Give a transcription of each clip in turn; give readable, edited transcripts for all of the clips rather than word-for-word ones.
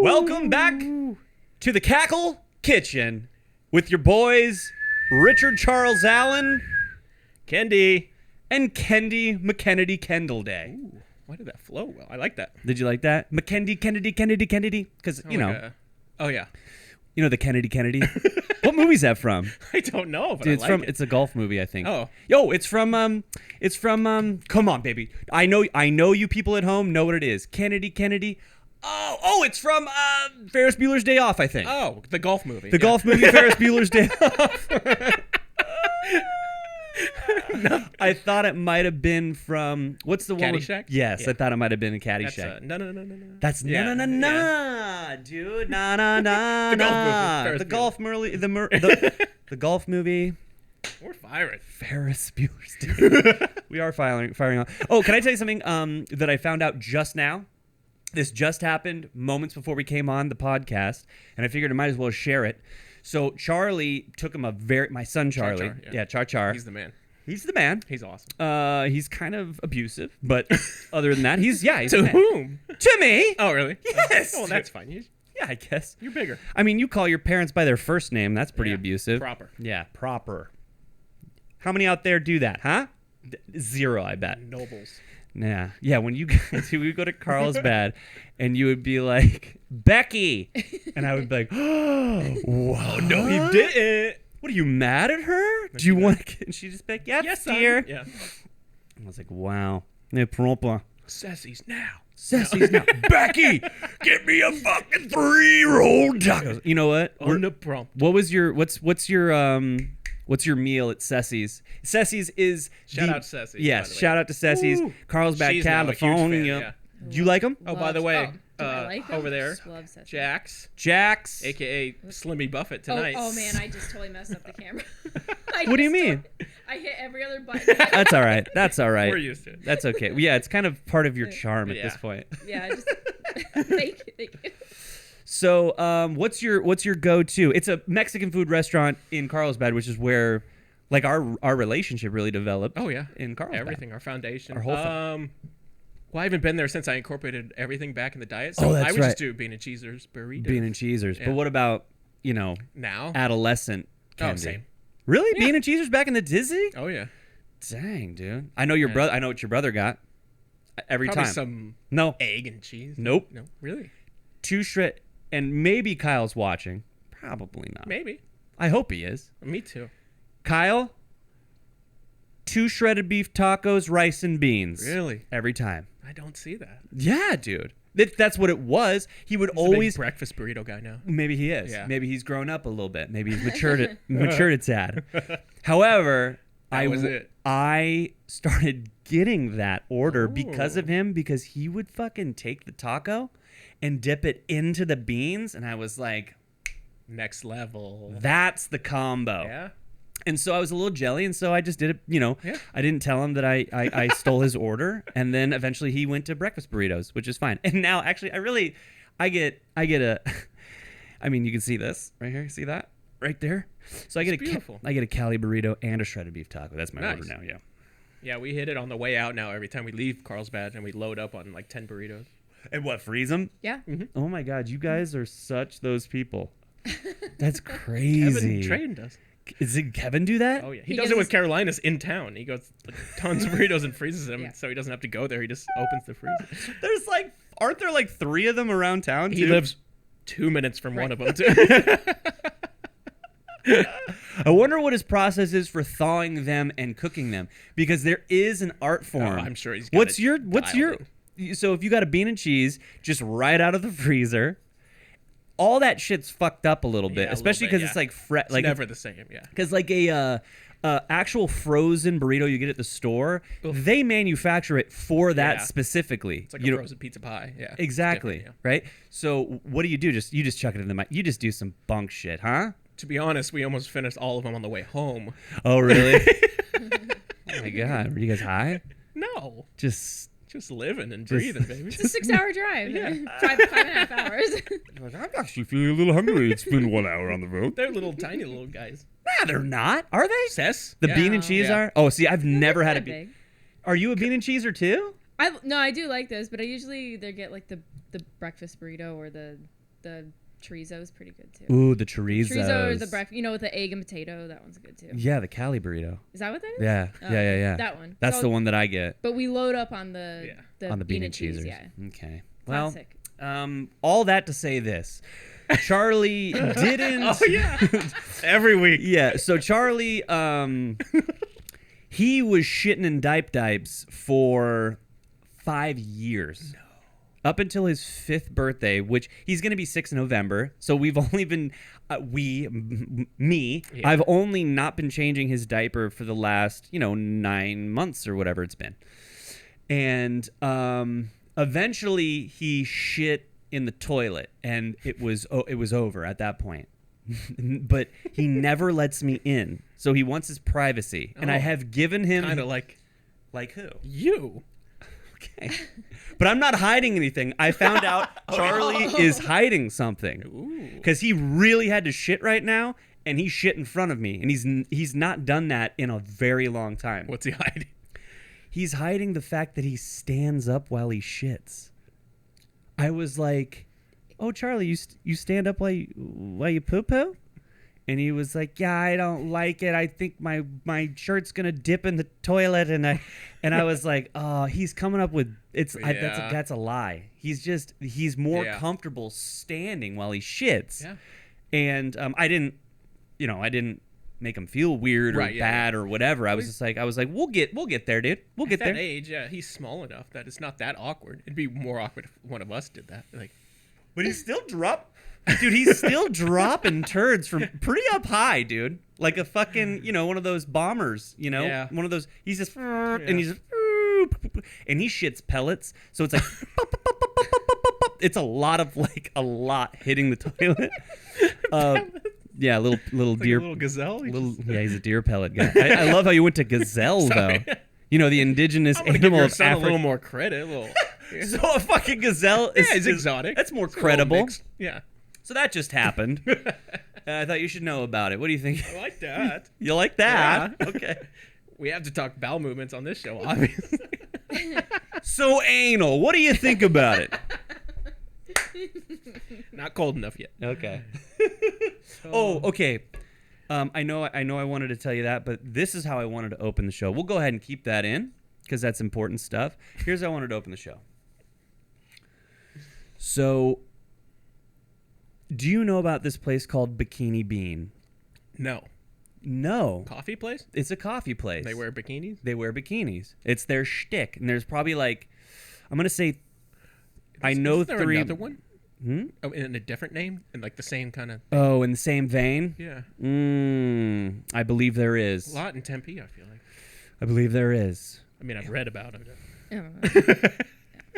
Welcome back to the Cackle Kitchen with your boys, Richard Charles Allen, Kendy, and Kendy McKennedy Kendall Day. Ooh, why did that flow well? I like that. Did you like that? McKennedy, Kennedy? Because, you know. Oh, yeah. You know the Kennedy? What movie's that from? I don't know, but Dude, I like it. It's a golf movie, I think. Oh. Yo, it's from, come on, baby. I know you people at home know what it is. Kennedy. Oh, it's from Ferris Bueller's Day Off, I think. Oh, the golf movie. The golf movie Ferris Bueller's Day Off. No. I thought it might have been from what's the one? Caddyshack? Yes, Yeah. I thought it might have been a Caddyshack. No. That's Yeah, dude. The golf movie. The golf movie. We're firing. Ferris Bueller's Day. We are firing on. Oh, can I tell you something that I found out just now? This just happened moments before we came on the podcast, and I figured I might as well share it. So Charlie took him my son Charlie. Char. He's the man. He's the man. He's awesome. He's kind of abusive, but other than that, he's To the man. whom? To me. Oh, really? Yes. Oh, well, that's fine. Yeah, I guess. You're bigger. I mean, you call your parents by their first name. That's pretty Yeah, abusive. proper. Yeah, proper. How many out there do that, huh? Zero, I bet. Nobles. Yeah. When you guys, we would go to Carlsbad, and you would be like, Becky, and I would be like, oh, No, he didn't. What are you mad at her? Do you want to? And she'd just be like, yes, dear. Yeah. I was like, wow, ne proper. Sessies now. Becky, get me a fucking 3-year-old tacos. You know what? On the prompt. What's your meal at Ceccy's? Ceccy's is Shout out Ceccy's. Yes, by the way. shout out to Ceccy's, Ooh. Carlsbad, She's now a huge California. fan, Do you like them? Oh, by the way, do I like them? over there, Just love Sesame. Jax, Jax. a.k.a. Slimmy Buffett tonight. Oh man, I just totally messed up the camera. What do you mean? I hit every other button. That's all right. We're used to it. That's okay. Yeah, it's kind of part of your charm at Yeah. this point. Yeah, just thank you. So, what's your go-to? It's a Mexican food restaurant in Carlsbad, which is where, like, our relationship really developed. Oh yeah, in Carlsbad. everything, our foundation, Our whole thing. Well, I haven't been there since I incorporated everything back in the diet. Oh, So that's I would right. just do bean and cheesers, burritos. Bean and cheesers. Yeah. But what about Now? adolescent Kendy? Oh, same. Really? Yeah. Bean and cheesers back in the Disney? Oh yeah. Dang, dude. I know your brother. I know what your brother got. Every Probably time. some No. egg and cheese. Nope. No, really? 2 shred. And maybe Kyle's watching. Probably not. Maybe. I hope he is. Me too. Kyle, 2 shredded beef tacos, rice and beans. Really? Every time. I don't see that. Yeah, dude. That's what it was. He would He's a big always. breakfast burrito guy now. Maybe he is. Yeah. Maybe he's grown up a little bit. Maybe he's matured a tad. However, That was it. I started getting that order because Oh. of him, because he would fucking take the taco and dip it into the beans, and I was like, Next level. that's the combo. Yeah. And so I was a little jelly, and so I just did it, Yeah. I didn't tell him that I stole his order, and then eventually he went to breakfast burritos, which is fine. And now, actually, I get a, I mean, you can see this right here. See that? Right there? So I get beautiful. I get a Cali burrito and a shredded beef taco. That's my Nice. order now, yeah. Yeah, we hit it on the way out now every time we leave Carlsbad and we load up on like 10 burritos. And what, freeze them? Yeah. Oh my God, you guys are such those people. That's crazy. Kevin trained us. Did Kevin do that? Oh, yeah. He He does gives it with us- Carolinas in town. He goes like, tons of burritos and freezes them Yeah. so he doesn't have to go there. He just opens the freezer. Aren't there like 3 of them around town? He too? lives 2 minutes from one of them, too. I wonder what his process is for thawing them and cooking them, because there is an art form. I'm sure he's got What's it your dialed so if you got a bean and cheese just right out of the freezer, all that shit's fucked up a little bit, Yeah, a little especially bit, because yeah. it's like It's like never the same, yeah. because like a actual frozen burrito you get at the store, Oof. they manufacture it for that Yeah. specifically. It's like You a know- frozen pizza pie. Yeah. it's Exactly. different, Right. So what do? You just chuck it in the mic. You just do some bunk shit, huh? yeah. To be honest, we almost finished all of them on the way home. Oh really? Oh my God, were you guys high? No. Just living and breathing, baby. It's a 6-hour drive. Yeah. Drive 5.5 hours. I'm actually feeling a little hungry. It's been 1 hour on the road. They're little tiny little guys. Nah, they're not. Are they? Cess? The Yeah. bean and cheese Yeah. are? Oh, see, I've never had a Kinda bean. big. Are you a bean and cheeser too? No, I do like those, but I usually either get like the breakfast burrito or the the chorizo is pretty good too. Ooh, the chorizos. Chorizo or the breakfast, with the egg and potato. That one's good too. Yeah, the Cali burrito. Is that what that is? Yeah, Oh, yeah. That one. That's the one that I get. But we load up on the On the bean and cheese. cheesers. Yeah. Okay. Classic. Well, all that to say this. Charlie didn't. Oh yeah. Every week. Yeah. So Charlie, he was shitting in dipes for 5 years. No. Up until his 5th birthday, which he's going to be 6 in November. So we've only been, me, Yeah. I've only not been changing his diaper for the last, 9 months or whatever it's been. And eventually he shit in the toilet, and it was over at that point. But he never lets me in, so he wants his privacy, and I have given him Kind of like who? you. Okay, but I'm not hiding anything. I found out Charlie is hiding something because he really had to shit right now, and he shit in front of me, and he's not done that in a very long time. What's he hiding? He's hiding the fact that he stands up while he shits. I was like, "Oh, Charlie, you stand up while you poo-poo?" And he was like, "Yeah, I don't like it. I think my shirt's gonna dip in the toilet." And I was like, "Oh, he's coming up with that's a lie. He's more comfortable standing while he shits." Yeah. And I didn't make him feel weird or bad or whatever. I was like, we'll get there, dude. We'll get At that there. age, he's small enough that it's not that awkward. It'd be more awkward if one of us did that. Like, But he's still he's still dropping turds from pretty up high, dude. Like a fucking, one of those bombers, Yeah. one of those. He's just, and he's just, and he shits pellets. So it's like, it's a lot hitting the toilet. Yeah, little like deer, a little gazelle. he's a deer pellet guy. I love how you went to gazelle though. The indigenous I'm gonna give animal your of son a Africa. little more credit. A little. So a fucking gazelle is It's exotic. That's more It's a little credible. mixed. Yeah. So that just happened. I thought you should know about it. What do you think? I like that. You like that? Yeah. Okay. We have to talk bowel movements on this show, obviously. So anal. What do you think about it? Not cold enough yet. Okay. Oh, okay. I know I wanted to tell you that, but this is how I wanted to open the show. We'll go ahead and keep that in because that's important stuff. Here's how I wanted to open the show. So, do you know about this place called Bikini Bean? No. No. Coffee place? It's a coffee place. They wear bikinis? They wear bikinis. It's their shtick. And there's probably I'm going to say, I know Is there 3. another one? Oh, in a different name? In like the same kind of... Oh, in the same vein? Yeah. I believe there is. A lot in Tempe, I feel like. I believe there is. I mean, I've read about it.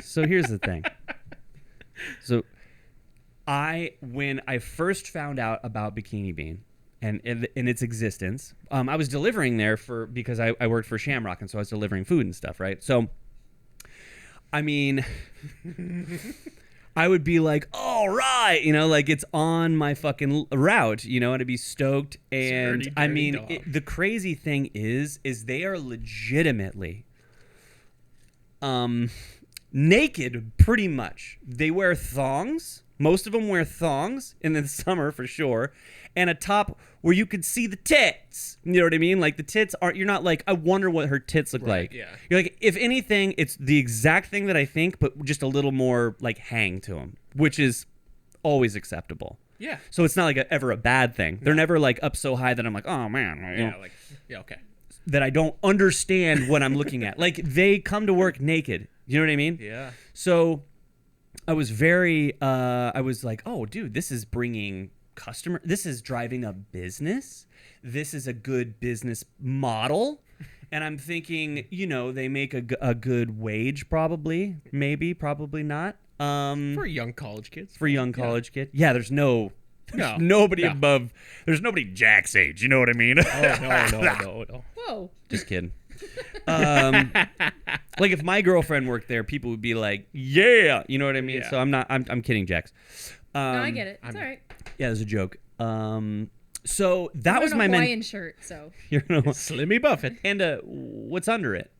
So here's the thing. So when I first found out about Bikini Bean and in its existence, I was delivering there because I worked for Shamrock, and so I was delivering food and stuff, right? So, I mean, I would be like, all right, it's on my fucking route, and I'd be stoked. And Dirty, I dirty mean, dog. the crazy thing is they are legitimately naked pretty much. They wear thongs. Most of them wear thongs in the summer for sure, and a top where you could see the tits. You know what I mean? Like the tits you're not like, I wonder what her tits look like. yeah. You're like, if anything, it's the exact thing that I think, but just a little more like hang to them, which is always acceptable. Yeah. So it's not like ever a bad thing. They're never like up so high that I'm like, oh man, Okay. that I don't understand what I'm looking at. Like they come to work naked. You know what I mean? Yeah. So I was I was like, oh, dude, this is bringing this is driving a business. This is a good business model. And I'm thinking, they make a good wage probably, probably not. For young college kids. For young college kid. Yeah, there's nobody above, there's nobody Jack's age. You know what I mean? Oh, no. Whoa. Just kidding. Like if my girlfriend worked there, people would be like, yeah, you know what I mean? Yeah. So I'm kidding, Jax. No, I get it. It's all right. Yeah, there's a joke. So that I'm was in my a Hawaiian shirt, so You're gonna, Slimmy Buffett. and what's under it?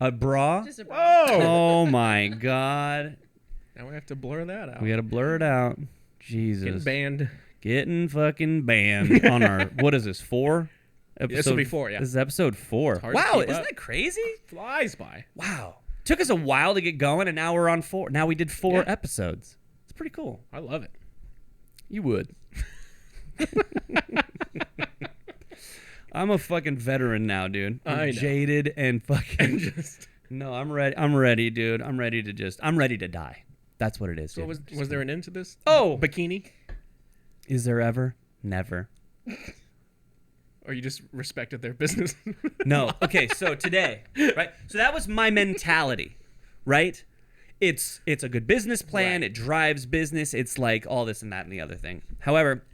A bra? just a Oh! Oh my god. Now we have to blur that out. We gotta blur it out. Jesus. Getting banned. Getting fucking banned on our, what is this, 4? This will be 4, yeah. This is episode 4. hard to Wow, keep isn't up. that crazy? Flies by. Wow. Took us a while to get going, and now we're on 4. Now we did 4 Yeah. episodes. It's pretty cool. I love it. You would. I'm a fucking veteran now, dude. I know. Jaded and fucking No, I'm ready. I'm ready, dude. I'm ready to die. That's what it is, So dude. was there an end to this? Oh! Bikini? Is there ever? Never. Or you just respected their business? No. Okay, so today, right? So that was my mentality, right? It's a good business plan. Right. It drives business. It's like all this and that and the other thing. However,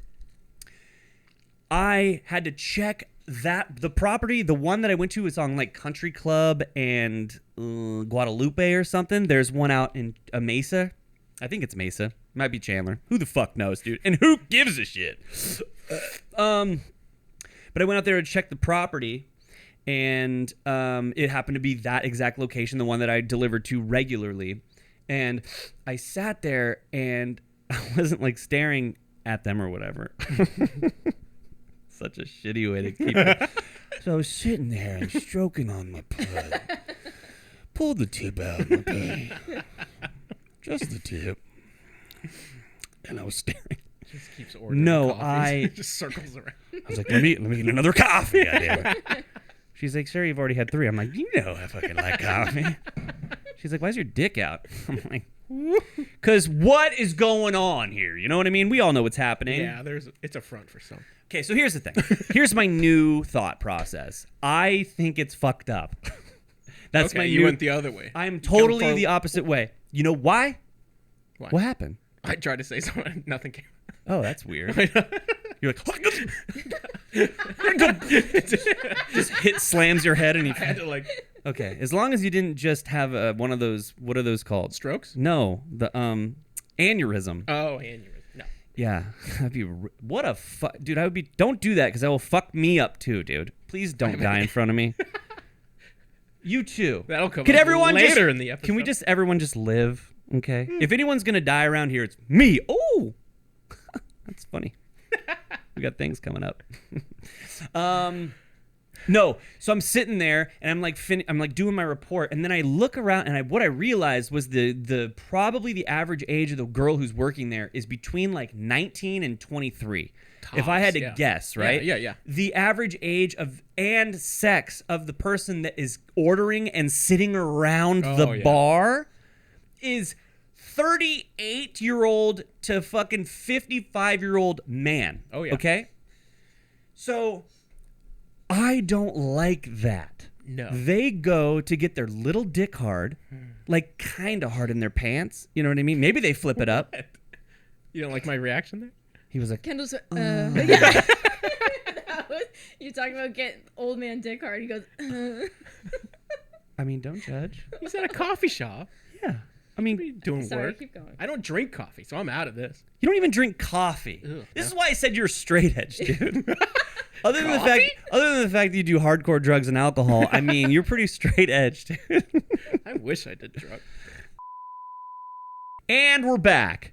I had to check that the property, the one that I went to is on like Country Club and Guadalupe or something. There's one out in Mesa. I think it's Mesa. Might be Chandler. Who the fuck knows, dude? And who gives a shit? But I went out there to check the property, and it happened to be that exact location, the one that I delivered to regularly. And I sat there, and I wasn't like staring at them or whatever. Such a shitty way to keep it. So I was sitting there and stroking on my pud. Pulled the tip out of my pud. Just the tip. And I was staring. Just keeps ordering No, coffees. Just circles around. I was like, let me get another coffee. Goddamn. She's like, sir, you've already had 3. I'm like, you know I fucking like coffee. She's like, why's your dick out? I'm like, because what is going on here? You know what I mean? We all know what's happening. Yeah, it's a front for some. Okay, so here's the thing. Here's my new thought process. I think it's fucked up. That's Okay, my you new. went the other way. I'm totally the opposite way. You know why? Why? What happened? I tried to say something. Nothing came. Oh, that's weird. You're like, just slams your head and you I had to like Okay, as long as you didn't just have one of those. What are those called? strokes. No, the aneurysm. Oh, aneurysm. No. Yeah, that'd be what a dude. I would be. Don't do that because that will fuck me up too, dude. Please don't die in front of me. You too. That'll come Could up everyone later just, in the episode. Can we just everyone just live? Okay. If anyone's gonna die around here, it's me. Oh, that's funny. We got things coming up. No, so I'm sitting there and I'm like doing my report, and then I look around and what I realized was the probably the average age of the girl who's working there is between like 19 and 23. If I had to guess, right? Yeah. The average age of and sex of the person that is ordering and sitting around the bar is 38-year-old to fucking 55-year-old man. Oh, yeah. Okay? So I don't like that. No. They go to get their little dick hard, like kind of hard in their pants. You know what I mean? Maybe they flip it up. You don't like my reaction there? He was like, Kendall's. Yeah. You're talking about getting old man dick hard. He goes. I mean, don't judge. He's at a coffee shop. Yeah. I mean, Doing Sorry, work. keep going. I don't drink coffee, so I'm out of this. you don't even drink coffee. Ugh, This is why I said you're straight edge, dude. Other than the fact that you do hardcore drugs and alcohol, I mean, you're pretty straight edge, dude. I wish I did drugs. And we're back.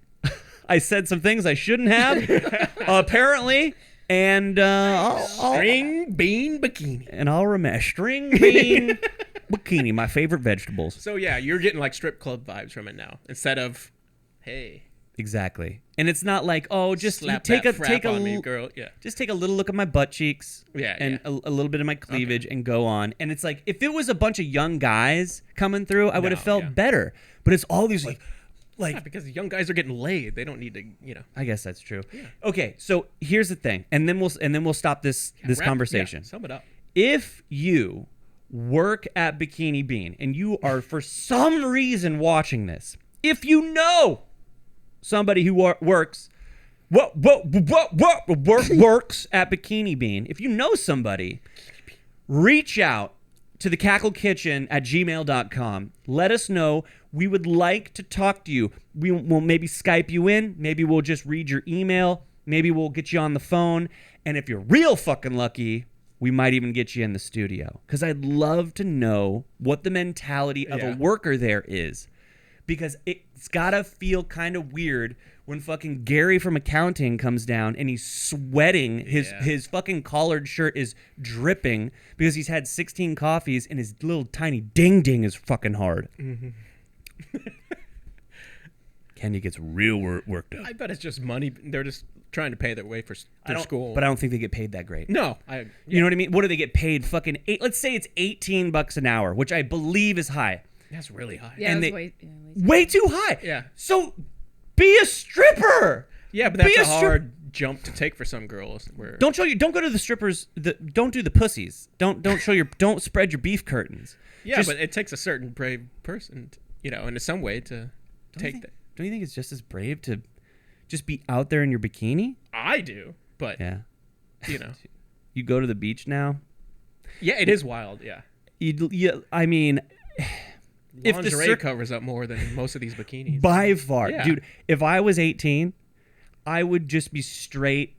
I said some things I shouldn't have, apparently, and String bean bikini. I'll remember string bean bikini, my favorite vegetables. So yeah, you're getting like strip club vibes from it now, instead of, hey, Exactly, and it's not like just slap take that a frap on me, girl. Yeah. just take a little look at my butt cheeks, Yeah, a little bit of my cleavage, and go on. And it's like if it was a bunch of young guys coming through, I would have felt better. But it's all these like. Yeah, because young guys are getting laid. They don't need to, I guess that's true. Yeah. Okay, so here's the thing, and then we'll stop this conversation. Yeah, sum it up. If you work at Bikini Bean and you are for some reason watching this, if you know somebody who works at Bikini Bean, if you know somebody, reach out to the Cackle Kitchen at gmail.com. Let us know. We would like to talk to you. We will maybe Skype you in. Maybe we'll just read your email. Maybe we'll get you on the phone. And if you're real fucking lucky, we might even get you in the studio. Because I'd love to know what the mentality of a worker there is. because it's gotta feel kind of weird when fucking Gary from accounting comes down and he's sweating. His fucking collared shirt is dripping because he's had 16 coffees and his little tiny ding ding is fucking hard. Kendy gets real worked up. I bet it's just money. They're just trying to pay their way for their school. But I don't think they get paid that great. No. You know what I mean? What do they get paid? Fucking let's say it's $18 an hour, which I believe is high. That's really high. Yeah, And it was they- way Way too high. Yeah. So be a stripper. Yeah, but that's Be a a hard jump to take for some girls. Where Don't go to the strippers. Don't do the pussies. Don't don't spread your beef curtains. Yeah, Just- but it takes a certain brave person, and in some way to take that. Don't you think it's just as brave to just be out there in your bikini? I do, but Yeah. You go to the beach now. yeah, it is wild. Yeah, I mean, if the lingerie covers up more than most of these bikinis. by far, Yeah. dude. If I was 18, I would just be straight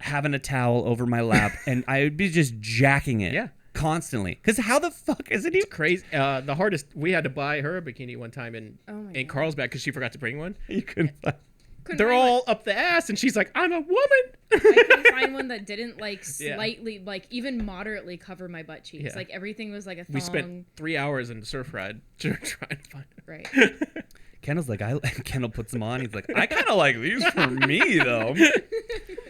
having a towel over my lap, and I would be just jacking it. Yeah. Constantly. Because how the fuck is it even Crazy. The hardest. We had to buy her a bikini one time in Oh my God. Carlsbad because she forgot to bring one. you couldn't find? Couldn't They're find all one. up the ass, and she's like, "I'm a woman." I couldn't find one that didn't like Yeah. slightly, like even moderately cover my butt cheeks. Yeah. Like everything was like a thong. We spent 3 hours in the surf ride trying to find it. Right. Kendall's like, Kendall puts them on. He's like, I kind of like these for me, though.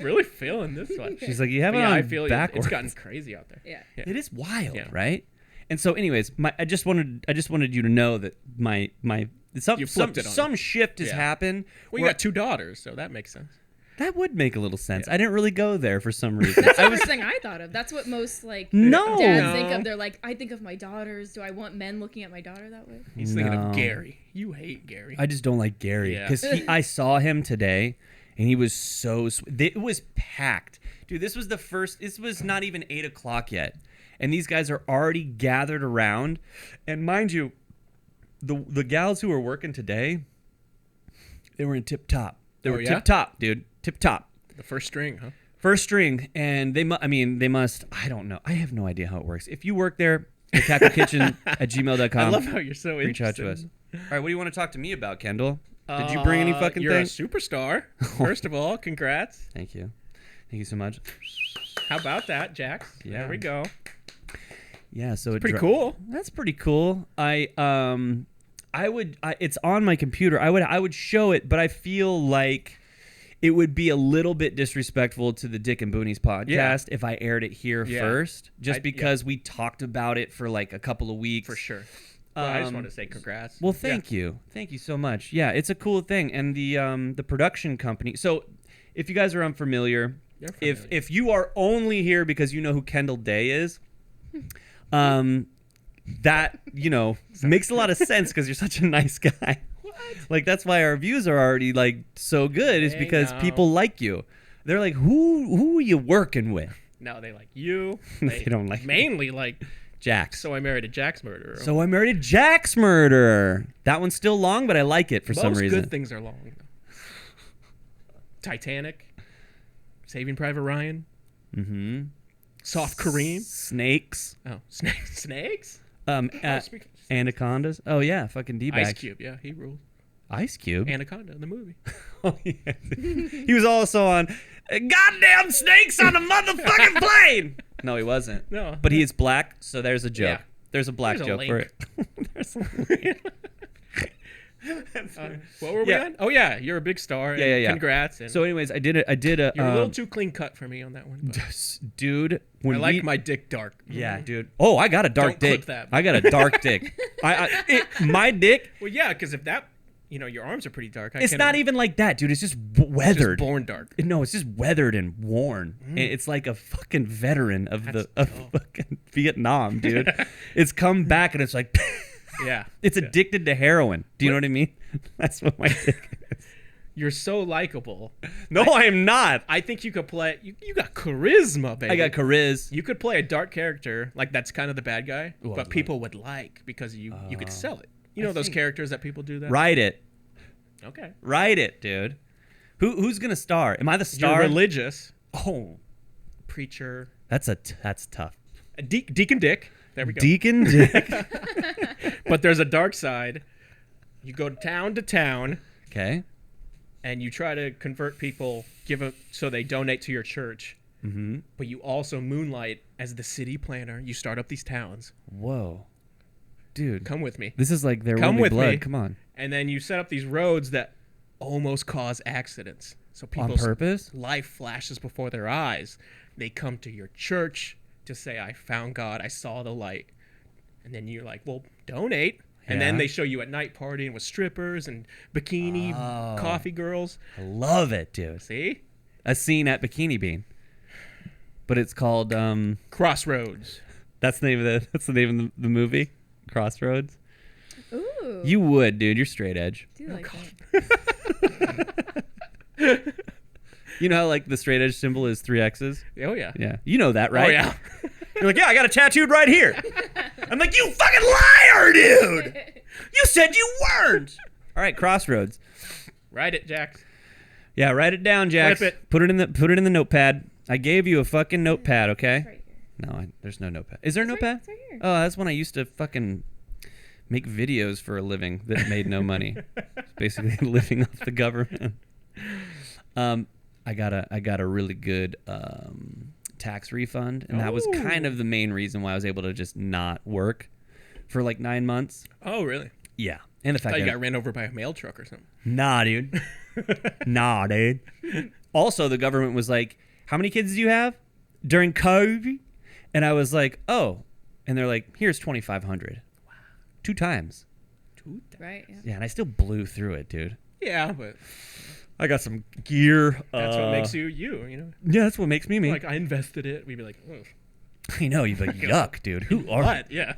Really feeling this one. She's like, you have But it yeah, on I feel backwards. it's gotten crazy out there. Yeah. Yeah. It is wild, Yeah. right? And so, anyways, I just wanted you to know that my You flipped it on some shift has Yeah. happened. Well, you where- got 2 daughters, so that makes sense. that would make a little sense. Yeah. I didn't really go there for some reason. That's the first thing I thought of. That's what most like No. dads No. think of. They're like, I think of my daughters. Do I want men looking at my daughter that way? He's thinking No. of Gary. You hate Gary. I just don't like Gary Yeah. because I saw him today, and he was so. It was packed, dude. This was the first. This was not even 8 o'clock yet, and these guys are already gathered around. And mind you, the gals who were working today, they were in tip top. They were yeah? tip top, dude. Tip top. The first string, huh? First string, and they must. I don't know. I have no idea how it works. If you work there, the Cackle Kitchen at gmail.com. I love how you're so Reach out interested. to us. All right, what do you want to talk to me about, Kendall? Did you bring any fucking You're things? a superstar. First of all, congrats. Thank you. Thank you so much. How about that, Jax? Yeah. There we go. Yeah, so Pretty cool. That's pretty cool. It's on my computer. I would show it, but I feel like it would be a little bit disrespectful to the Dick and Boonies podcast if I aired it here Yeah. first, just Yeah. because we talked about it for like a couple of weeks. For sure. Well, I just want to say congrats. Well, thank you so much. Yeah, it's a cool thing, and the production company. So, if you guys are unfamiliar, You're familiar. if you are only here because you know who Kendall Day is, that makes a lot of sense because you're such a nice guy. What? Like that's why our views are already like so good. Is Hey, because no. people like you. They're like, who are you working with? No, they like you. They don't like me. mainly like. Jax. So I married a Jax murderer. So I married a Jax murderer. That one's still long, but I like it for some Most reason. good things are long. Titanic, Saving Private Ryan, Mm-hmm. Soft Kareem. Snakes. Oh, snakes. Speak- Anacondas. Oh yeah, fucking D-bags. Ice Cube. Yeah, he ruled. Ice Cube. Anaconda in the movie. Oh, yeah. He was also on goddamn snakes on a motherfucking plane. No, he wasn't. No. But he is black, so there's a joke. Yeah. There's a black There's a joke for link. it. There's a What were we Yeah. on? Oh yeah, you're a big star. Yeah, yeah, yeah. Congrats. And So, anyways, I did a. you're a little too clean cut for me on that one. but dude. I When like we, my dick dark. Yeah, dude. Oh, I got a dark Don't clip dick. that. I got a dark dick. My dick. Well, yeah, because if that, your arms are pretty dark. It's not even like that, dude. It's just weathered. Just born dark. No, it's just weathered and worn. It's like a fucking veteran of That's of tough. fucking Vietnam, dude. It's come back and it's like Yeah. it's Yeah. addicted to heroin. Do you know what I mean? That's what my dick is. You're so likable. No, I am not. I think you could play. You got charisma, baby. I got charisma. You could play a dark character, like that's kind of the bad guy, Well, but people would like because you could sell it. You know those think- characters that people do that. Write it. Okay. Write it, dude. Who's gonna star? Am I the You're star? religious, Oh, preacher, that's tough. a Deacon Dick. There we go. Deacon Dick. But there's a dark side. You go to town, Okay. and you try to convert people, so they donate to your church. Mm-hmm. But you also moonlight as the city planner. You start up these towns. Whoa. Dude. Come with me. This is like There Will Come Be with Blood. me. Come on. And then you set up these roads that almost cause accidents. So On people's purpose? life flashes before their eyes. They come to your church to say, I found God. I saw the light. And then you're like, well, donate. And then Yeah. they show you at night partying with strippers and bikini coffee girls. I love it, dude. See? A scene at Bikini Bean. But it's called Crossroads. that's the name of the movie. Crossroads. Ooh. You would, dude. You're straight edge. do like You know how like the straight edge symbol is 3 X's? Oh, yeah. Yeah. You know that, right? Oh, yeah. You're like, yeah, I got it tattooed right here. I'm like, you fucking liar, dude. You said you weren't. All right, Crossroads. Write it, Jax. Yeah, write it down, Jax. Flip it. Put it in the notepad. I gave you a fucking notepad, okay? It's right here. No, there's no notepad. Is there a It's notepad? It's right here. Oh, that's when I used to fucking make videos for a living that made no money. It's basically living off the government. I got a really good tax refund, and that was kind of the main reason why I was able to just not work for like 9 months. Oh, really? Yeah, and the I fact thought you that got ran over by a mail truck or something. nah, dude, nah, dude. Also, the government was like, "How many kids do you have during COVID?" And I was like, "Oh," and they're like, "Here's 2,500." Wow, 2 times. Right. Yeah. Yeah, and I still blew through it, dude. Yeah, but I got some gear. that's what makes you, you know? Yeah, that's what makes me me. Like, I invested it. We'd be like, ugh. I know, you'd be like, yuck, dude. Who are What? Yeah.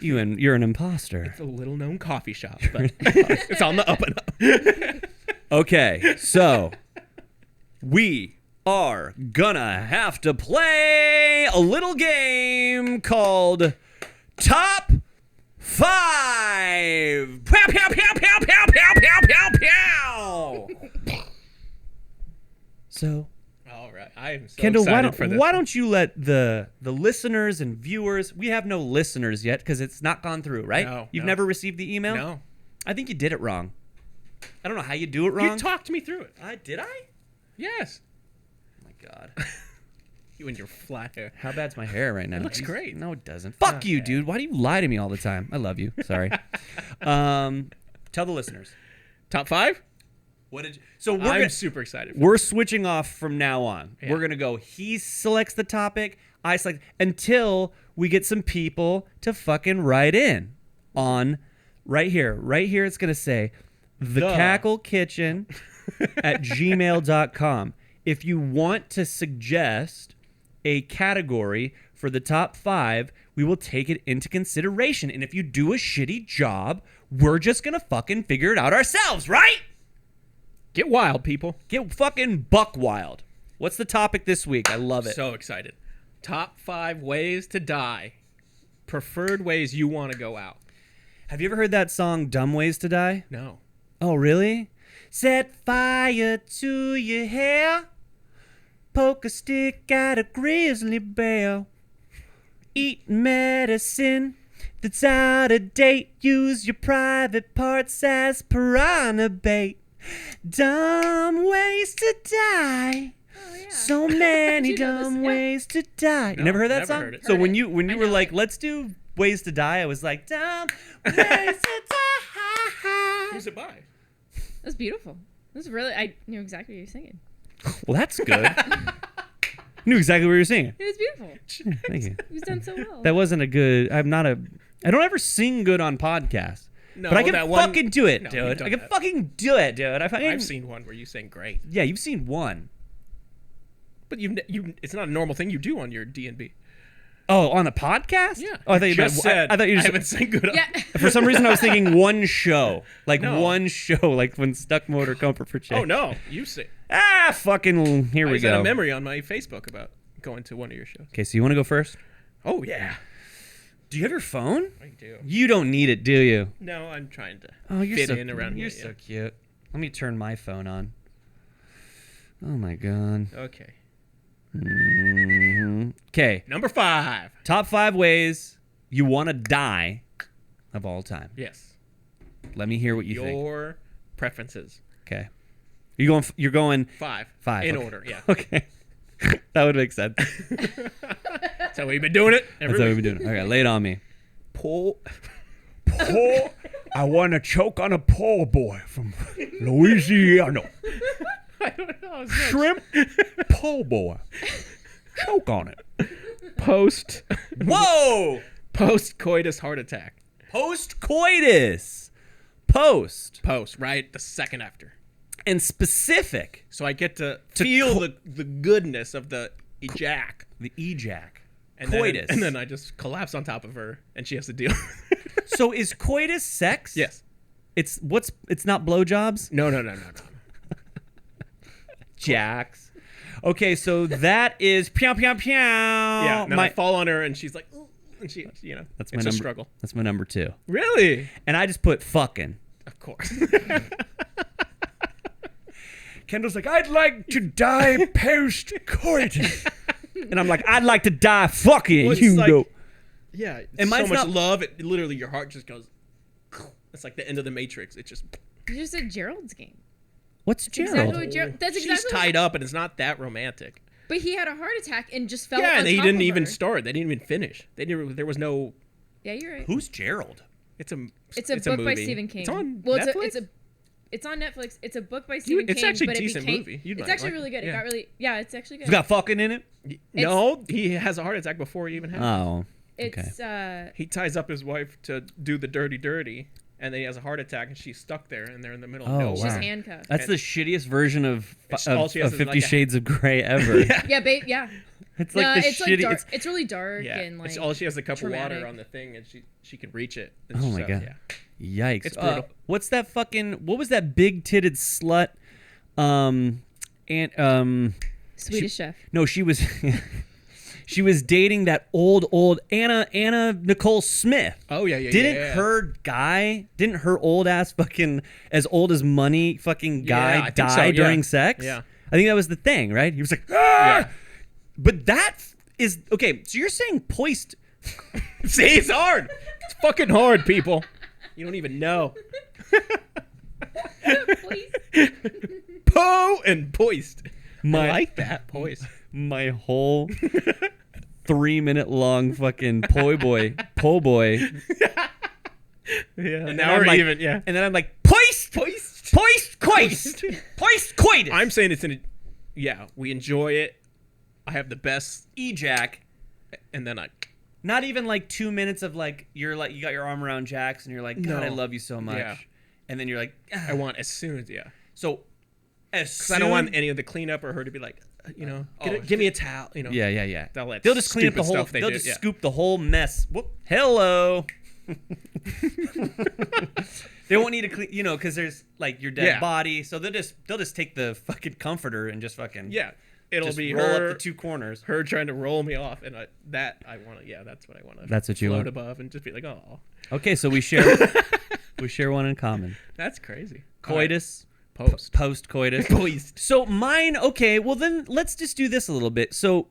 you? And you're an imposter. It's a little-known coffee shop, but it's on the up and up. Okay, so we are gonna have to play a little game called Top 5. Pow, pow, pow, pow, pow, pow, pow, pow, pow. So, All right. I am so Kendall, excited for this. why don't you let the listeners and viewers? We have no listeners yet because it's not gone through, right? No, You've no. never received the email? No. I think you did it wrong. I don't know how you do it wrong. You talked me through it. Did I? Yes. Oh my god. You and your flat hair. How bad's my hair right now? It looks great. No, it doesn't. Fuck you, dude. Why do you lie to me all the time? I love you. Sorry. Tell the listeners. Top 5? What did? So I'm super excited. we're switching off from now on. Yeah. We're gonna go. He selects the topic. I select until we get some people to fucking write in on right here. Right here, it's gonna say the Cackle Kitchen at gmail.com. If you want to suggest a category for the top 5, we will take it into consideration. And if you do a shitty job, we're just gonna fucking figure it out ourselves, right? Get wild, people. Get fucking buck wild. What's the topic this week? I love it. So excited. Top 5 ways to die. Preferred ways you want to go out. Have you ever heard that song, Dumb Ways to Die? No. Oh, really? Set fire to your hair. Poke a stick at a grizzly bear. Eat medicine that's out of date. Use your private parts as piranha bait. Dumb ways to die. Oh, yeah. So many You know this, dumb yeah. ways to die. You No, never heard that never song? heard it. So Heard when it. you I were know like, it. let's do ways to die, I was like, dumb ways to die. Who's it by? That's beautiful. This is really. I knew exactly what you were singing. Well, that's good. Knew exactly what you were saying. It was beautiful. Thank you. It was done so well. That wasn't a good. I don't ever sing good on podcasts. No, But I can that one- fucking do it, No, dude. you've done I can that. fucking do it, dude. I've seen one where you sang great. Yeah, you've seen one. But you it's not a normal thing you do on your D&B. Oh, on the podcast? Yeah. Oh, I thought you meant. just said, I thought you I just. haven't sang good on. yeah. For some reason, I was thinking one show, like No. one show, like when Stuck Motor Comfort for Chick. Oh, no. You sing. Fucking. Here I we just had go. a memory on my Facebook about going to one of your shows. Okay, so you want to go first? Oh, yeah. Do you have your phone? I do. You don't need it, do you? No, I'm trying to Oh, you're fit so in around You're here. so cute. Let me turn my phone on. Oh my god. Yeah. Okay. Okay. Number 5. Top 5 ways you want to die of all time. Yes. Let me hear what you think. Your preferences. Okay. You're going 5. 5 In okay. order, yeah. Okay. That would make sense. That's how we've been doing it. That's how we've been doing it. Okay, lay it on me. Pull. I want to choke on a poor boy from Louisiana. I don't know. Shrimp po' boy. Choke on it. Post. Whoa! Post coitus heart attack. Post coitus. Post. Post, right? The second after. And specific. So I get to feel the goodness of the ejac. The ejac. And Coitus. And then I just collapse on top of her and she has to deal. So is coitus sex? Yes. It's not blowjobs? No. Jacks. Okay, so that is pew pew pew. Yeah. And then I fall on her and she's like, ooh, and she, That's it's my a struggle. That's my number 2. Really? And I just put fucking. Of course. Kendall's like, I'd like to die post coitus. And I'm like, I'd like to die fucking. Well, You like, know. Yeah. And so mine's much not- love. It literally, your heart just goes. It's like the end of the Matrix. It just. You just said Gerald's game. What's Gerald? Exactly what that's exactly. She's tied up and it's not that romantic. But he had a heart attack and just fell. Yeah, on and he top didn't of even her. start. They didn't even finish. There was no. Yeah, you're right. Who's Gerald? It's a book by movie. Stephen King. It's on well, Netflix? It's on Netflix. It's a book by Stephen King. It's actually but a decent it became, movie. You'd It's might actually like really it. good. It Yeah. got really. Yeah, it's actually good. It's got fucking in it? No, he has a heart attack before he even has it. Oh. It's He ties up his wife to do the dirty, and then he has a heart attack, and she's stuck there, and they're in the middle of Oh, nowhere. she's wow. handcuffed. That's the shittiest version of all she has is 50 like a- Shades of Grey ever. Yeah, babe. Yeah. It's like No, the it's shitty. like dark. It's really dark Yeah, and like. all she has a cup traumatic. of water on the thing, and she can reach it. And Oh my so, God. Yeah. Yikes. It's brutal. What was that big titted slut? Swedish Chef. No, she was she was dating that old Anna Nicole Smith. Oh yeah. Didn't her old ass fucking as old as money fucking guy I think die so, yeah. during sex? Yeah. I think that was the thing, right? He was like, ah! Yeah. But that is okay, so you're saying poist. See, it's hard. It's fucking hard, people. You don't even know. Please. Po and poist. I My like that poist. my whole 3-minute long fucking po' boy. Yeah. And And then now I'm we're like- even. Yeah. And then I'm like, poist coist. Poist coitus. I'm saying it's yeah, we enjoy it. I have the best ejac. and then I Not even like 2 minutes of like you got your arm around Jax and you're like, God, No. I love you so much. Yeah. And then you're like, I want as soon as So as because soon I don't want any of the cleanup or her to be like, give me a towel, Yeah. All that They'll just clean up the stupid whole stuff they they'll do, just yeah. scoop the whole mess. Whoop. Hello. They won't need to clean, because there's like your dead Yeah. body. So they'll just take the fucking comforter and just fucking It'll just be roll her, up the 2 corners. her trying to roll me off, and I want to. Yeah, that's what I want to. That's what you float want. above and just be like, oh, Okay, so we share one in common. that's crazy. Coitus, All right. post coitus. Poist. So mine, okay, well then let's just do this a little bit. So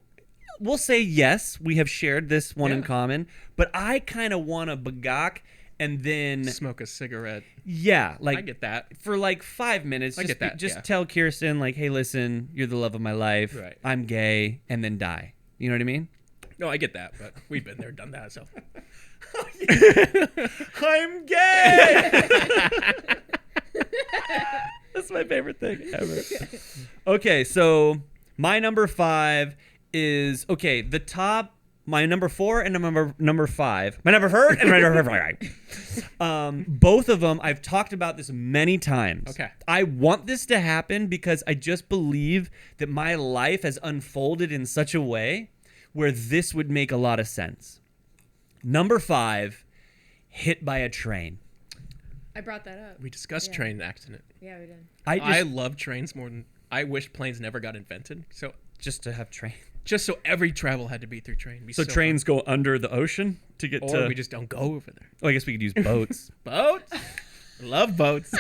we'll say yes, we have shared this one in Yeah. common, but I kind of want to bagak and then Smoke a cigarette. like I get that. for like 5 minutes. I Just get that, yeah. tell Kirsten like, hey, listen, you're the love of my life. Right. I'm gay, and then die. You know what I mean? No, I get that, but we've been there, done that. So I'm gay. That's my favorite thing ever. Okay, so my number 5 is the top. My number 4 and number 5. My number 4 and my number 5. Both of them, I've talked about this many times. Okay. I want this to happen because I just believe that my life has unfolded in such a way where this would make a lot of sense. Number 5, hit by a train. I brought that up. we discussed Yeah. train accident. Yeah, we did. I love trains more than I wish planes never got invented. So just to have train. just so every travel had to be through train. It'd be So trains go under the ocean to get fun. or to. we just don't go over there. Oh, I guess we could use boats. Boats. Love boats.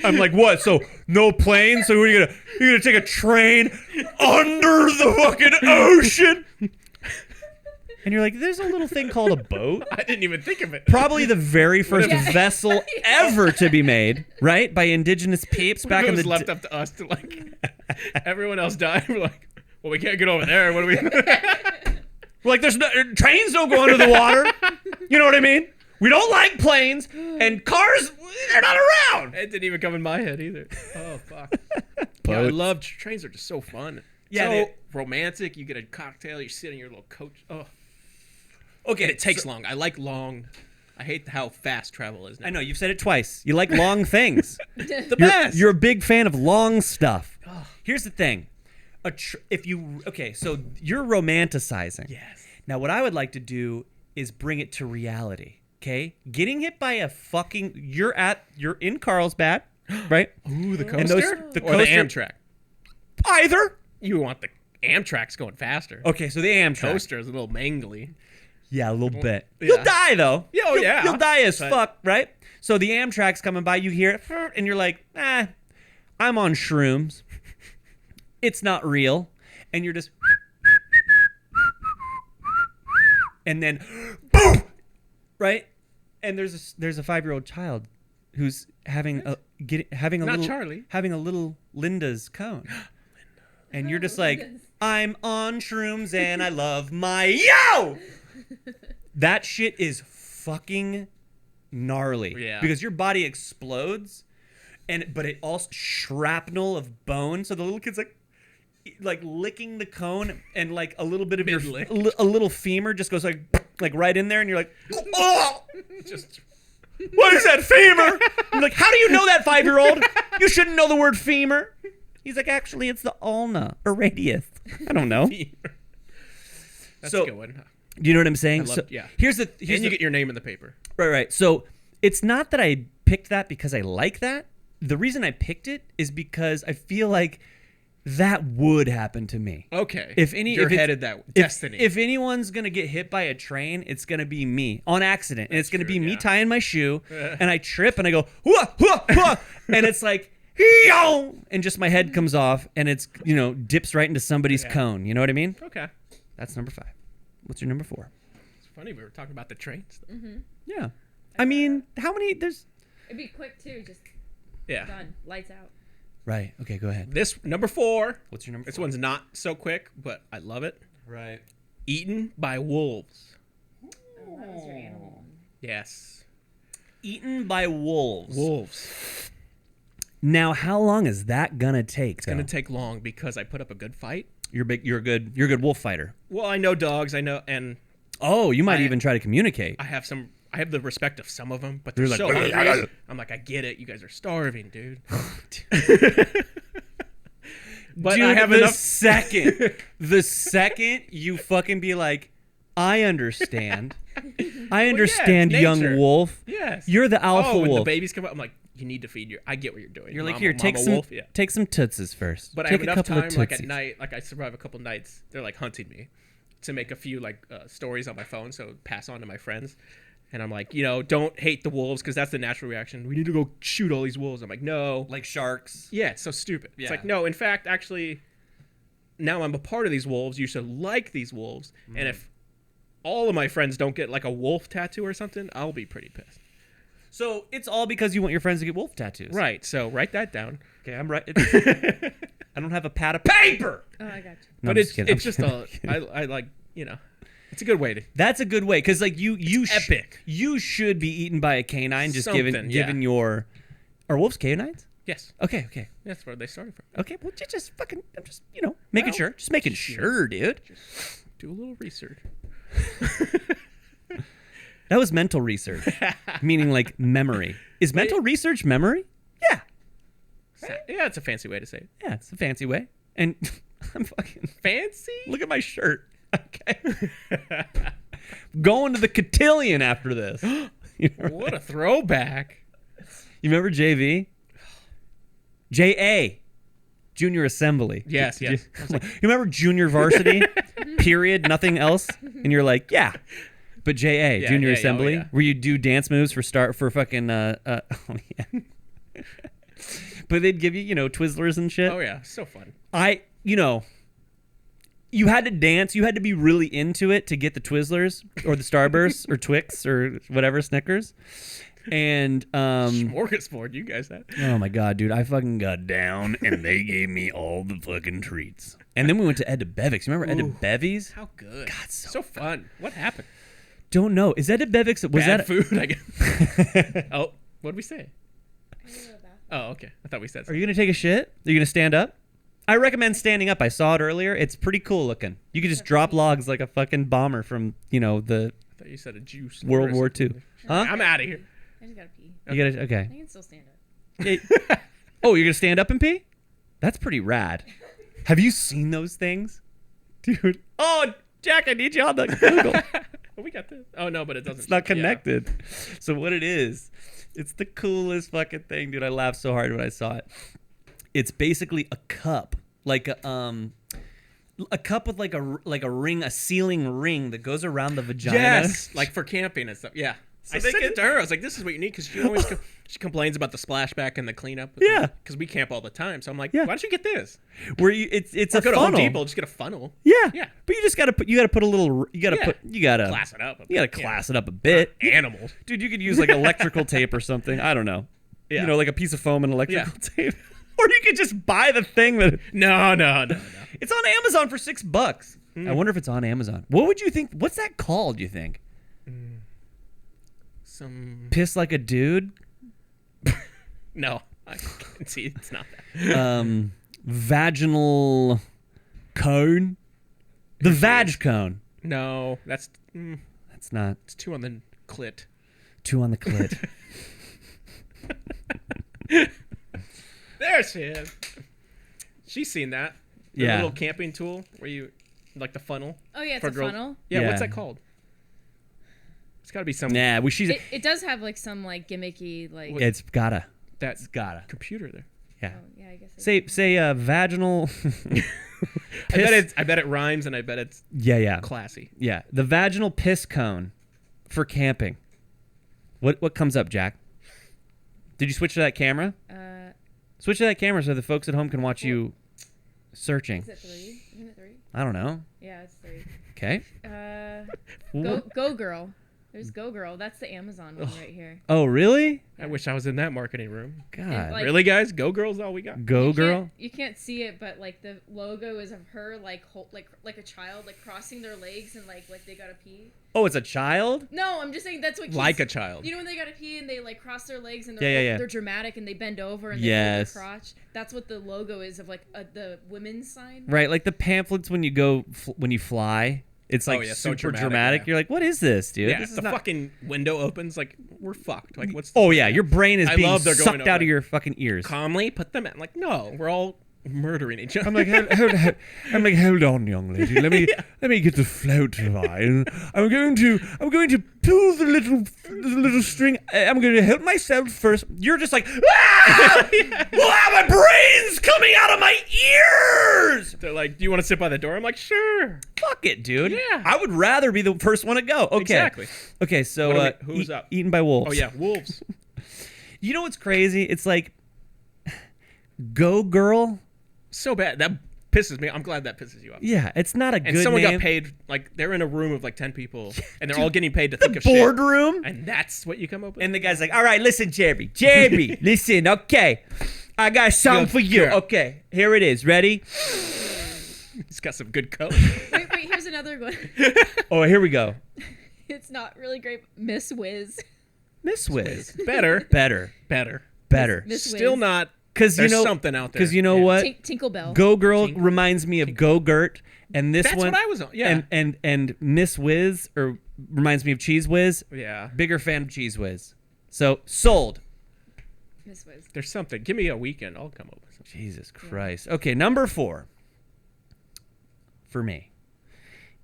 I'm like, what? So no plane? So you're gonna take a train under the fucking ocean? And you're like, there's a little thing called a boat. I didn't even think of it. Probably the very first Yeah. vessel ever to be made, right? By indigenous peeps back It in was the left up to us to like. Everyone else died. We're like, well, we can't get over there. What do we? We're like, there's no trains don't go under the water. You know what I mean? We don't like planes and cars. They're not around. It didn't even come in my head either. Oh fuck. Yeah, I Boats. love trains. Are just so fun. Yeah, so they- romantic. You get a cocktail. You sit in your little coach. Oh, Okay, and it takes long. I like long. I hate how fast travel is now. I know you've said it twice. You like long things. The best. You're a big fan of long stuff. Here's the thing. So you're romanticizing. Yes. Now, what I would like to do is bring it to reality. Okay, getting hit by a fucking you're in Carlsbad, right? Ooh, the coaster. And those- or the coaster- Amtrak. Either. You want the Amtrak's going faster. Okay, so the Amtrak. Coaster is a little mangly. Yeah, a little bit. Yeah. You'll die though. Yeah, oh, yeah. You'll die as But- fuck, right? So the Amtrak's coming by, you hear it, and you're like, I'm on shrooms. It's not real, and you're just, and then, boom, right? And there's a 5-year-old child who's having a Not little Charlie. having a little Linda's cone. And you're just like, I'm on shrooms and I love my yo. That shit is fucking gnarly. Yeah. Because your body explodes, but it also shrapnel of bone. So the little kid's like licking the cone, and like a little bit of Mid-lick. a little femur just goes like right in there, and you're like, oh. Just What is that femur? I'm like, how do you know that, 5-year-old? You shouldn't know the word femur. He's like, actually, it's the ulna or radius. I don't know. That's So- a good one. Do you know what I'm saying? I love- yeah. Here's And you get your name in the paper. right. So it's not that I picked that because I like that. The reason I picked it is because I feel like that would happen to me. Okay. You're You're headed that destiny. If anyone's gonna get hit by a train, it's gonna be me on accident, and it's gonna be me yeah. tying my shoe, and I trip and I go hua, hua, hua, and it's like yo, and just my head comes off, and it's dips right into somebody's cone. You know what I mean? okay. That's number 5. What's your number 4? It's funny we were talking about the trains. Yeah, I mean, how many? There's It'd be quick too. Just Yeah. done. Lights out. right. Okay, go ahead. This number 4. What's your number? This one's not so quick, but I love it. right. Eaten by wolves. Oh, that was your animal one. Yes. Eaten by wolves. Wolves. Now, how long is that gonna take? It's gonna take long because I put up a good fight. You're a good wolf fighter. Well, I know dogs. I know, and Oh, you might even try to communicate. I have some. I have the respect of some of them, but They're they're so like, hungry. I'm like, I get it. You guys are starving, dude. But Dude, I have the enough. second you fucking be like, I understand. I yeah, understand, it's young nature. wolf. Yes. You're the alpha when the wolf. babies come up, I'm like, you need to feed your. I get what you're doing. You're like, Mama- here, take Mama some, wolf. Yeah. take some tootsies first. But I take have a enough couple of time, like at tootsies. night, like I survive a couple nights. They're like hunting me to make a few like stories on my phone, so pass on to my friends. And I'm like, don't hate the wolves because that's the natural reaction. We need to go shoot all these wolves. I'm like, no. Like sharks. Yeah, it's so stupid. Yeah. It's like, no, in fact, actually, now I'm a part of these wolves. You should like these wolves. And if all of my friends don't get like a wolf tattoo or something, I'll be pretty pissed. So it's all because you want your friends to get wolf tattoos. Right. So write that down. Okay, I'm right. I don't have a pad of paper. Oh, I got you. No, But I'm it's kidding. it's just a I like it's a good way to. That's a good way because like you epic. You should be eaten by a canine just Something, given yeah. your. Are wolves canines? Yes, Okay. that's where they started from. Okay, well, just fucking, I'm just, making Well, sure. Just making sure, dude. Do a little research. That was mental research, meaning like memory. Is mental research memory? Yeah. Yeah, it's a fancy way to say it. Yeah, it's a fancy way. And I'm fucking, Fancy? look at my shirt. Okay. Going to the cotillion after this. What a throwback. You remember JV? JA. Junior Assembly. Yes, yes. I was like, You remember junior varsity? Period. Nothing else. And you're like, yeah. But JA, junior yeah, assembly, oh, yeah. where you do dance moves for fucking oh yeah. But they'd give you, Twizzlers and shit. oh yeah, so fun. you had to dance. You had to be really into it to get the Twizzlers or the Starbursts or Twix or whatever, Snickers. And Smorgasbord, you guys had. oh my God, dude, I fucking got down and they gave me all the fucking treats. And then we went to Ed DeBevick's. You remember Ed DeBevi's? How good. God, so fun. What happened? Don't know. Is Ed DeBevick's? Was Bad that food? I guess. Oh, what did we say? Oh, okay. I thought we said Are something. you gonna take a shit? Are you gonna stand up? I recommend standing up. I saw it earlier. It's pretty cool looking. You could just drop logs like a fucking bomber from, the I thought you said a juice. World War II. Huh? I'm out of here. I just gotta pee. You gotta, okay. I can still stand up. Oh, you're gonna stand up and pee? That's pretty rad. Have you seen those things, dude? Oh, Jack, I need you on the Google. We got this. Oh no, but it doesn't. It's not connected. So what it is, it's the coolest fucking thing, dude. I laughed so hard when I saw it. It's basically a cup, like a cup with like a ring, a ceiling ring that goes around the vagina. Yes, like for camping and stuff. Yeah. So I they said can- it to her. I was like, "This is what you need," because she always she complains about the splashback and the cleanup. Yeah. Because we camp all the time, so I'm like, Yeah. "Why don't you get this? Where it's Or a go to funnel. Home Depot, just get a funnel. Yeah. Yeah. But you just gotta put a little. You gotta Class it up. You gotta class it up a bit. Animals. Dude, you could use like electrical tape or something. I don't know. Yeah. You know, like a piece of foam and electrical tape. Or you could just buy the thing that. No. It's on Amazon for $6. I wonder if it's on Amazon. What would you think? What's that called? You think? Some. Piss like a dude. No, I can see it's not that. Vaginal cone. The vag cone. No, that's That's not. it's 2 on the clit. 2 on the clit. There she is. She's seen that. The Yeah. little camping tool where you like the funnel. Oh yeah, it's For a girls. funnel. Yeah, Yeah. what's that called? It's got to be some Nah, she's. It does have like some like gimmicky like. It's gotta. that It's gotta. computer there. Yeah. Oh, yeah, I guess. Say vaginal. I bet it rhymes and I bet it's Yeah. classy. Yeah. The vaginal piss cone for camping. What comes up, Jack? Did you switch to that camera? Switch to that camera so the folks at home can watch you searching. Is it 3? Isn't it 3? I don't know. Yeah, it's 3. Okay. Go Girl. There's Go Girl. That's the Amazon one right here. Oh, really? I wish I was in that marketing room. God. like- Really, guys? Go Girl's all we got. Go You girl. can't- You can't see it, but like the logo is of her like like a child like crossing their legs and like they gotta pee. Oh, it's a child? No, I'm just saying that's what kids, Like a child. You know when they gotta pee and they like cross their legs and Yeah. they're dramatic and they bend over and they Yes. hold their crotch. That's what the logo is of like the women's sign. Right, like the pamphlets when you go when you fly. It's like yeah, so super dramatic, dramatic. yeah. You're like, what is this, dude? Yeah, This is the not- fucking window opens. Like we're fucked. Like what's? Oh yeah, your brain is I being love they're going sucked over out of it. your fucking ears. Calmly put them in. Like no, we're all murdering each other. I'm like, hold on, young lady. Let me get the float line. I'm going to pull the little string. I'm going to help myself first. You're just like, ah! My brain's coming out of my ears. They're like, do you want to sit by the door? I'm like, sure. Fuck it, dude. Yeah. I would rather be the first one to go. Okay. Exactly. Okay, so What are who's up? Eaten by wolves. Oh yeah, wolves. You know what's crazy? It's like, Go Girl. So bad. That pisses me. I'm glad that pisses you off. Yeah, it's not a And good someone name. got paid, like, they're in a room of like 10 people, and they're all getting paid to The think of shit. boardroom. And that's what you come up with? And the guy's like, all right, listen, Jeremy, listen, okay. I got a song Good for you. girl. Okay, here it is. Ready? He's got some good coat. Wait, here's another one. Oh, here we go. It's not really great. Miss Whiz. Miss Wiz. Better. Better. Miss Still Wiz. not. Because you There's know something out there. Because you know Yeah. what? Tinklebell. Go Girl Tinkle. reminds me of Go Gurt, and this That's one. what I was on. Yeah. And Miss Whiz reminds me of Cheese Whiz. Yeah. Bigger fan of Cheese Whiz. So sold. Miss Whiz. There's something. Give me a weekend. I'll come up with something. Jesus Christ. Okay, number 4 for me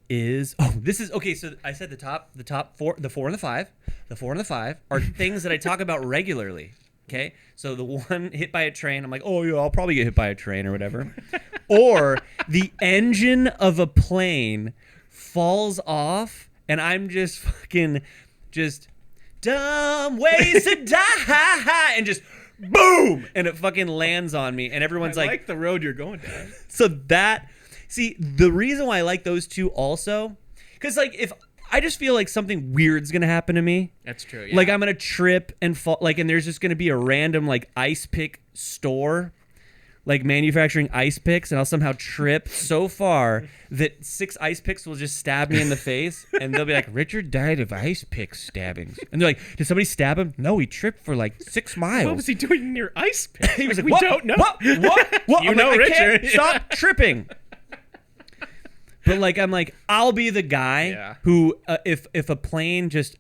is this is okay. So I said the top 4, the 4 and the 5, the 4 and the 5 are things that I talk about regularly. Okay, so the one hit by a train, I'm like, oh yeah, I'll probably get hit by a train or whatever. Or the engine of a plane falls off, and I'm just fucking dumb ways to die, and just boom, and it fucking lands on me, and everyone's I like like the road you're going down. so that See, the reason why I like those two also, because like if I just feel like something weird's gonna happen to me. That's true. Yeah. Like I'm gonna trip and fall. Like, and there's just gonna be a random like ice pick store, like manufacturing ice picks, and I'll somehow trip so far that 6 ice picks will just stab me in the face, and they'll be like, "Richard died of ice pick stabbings," and they're like, "Did somebody stab him?" No, he tripped for like 6 miles. What was he doing near ice pick? He was like, we "What? don't know. What? You I'm know, like, I Richard. can't stop tripping. But like, I'm like, I'll be the guy who, if a plane just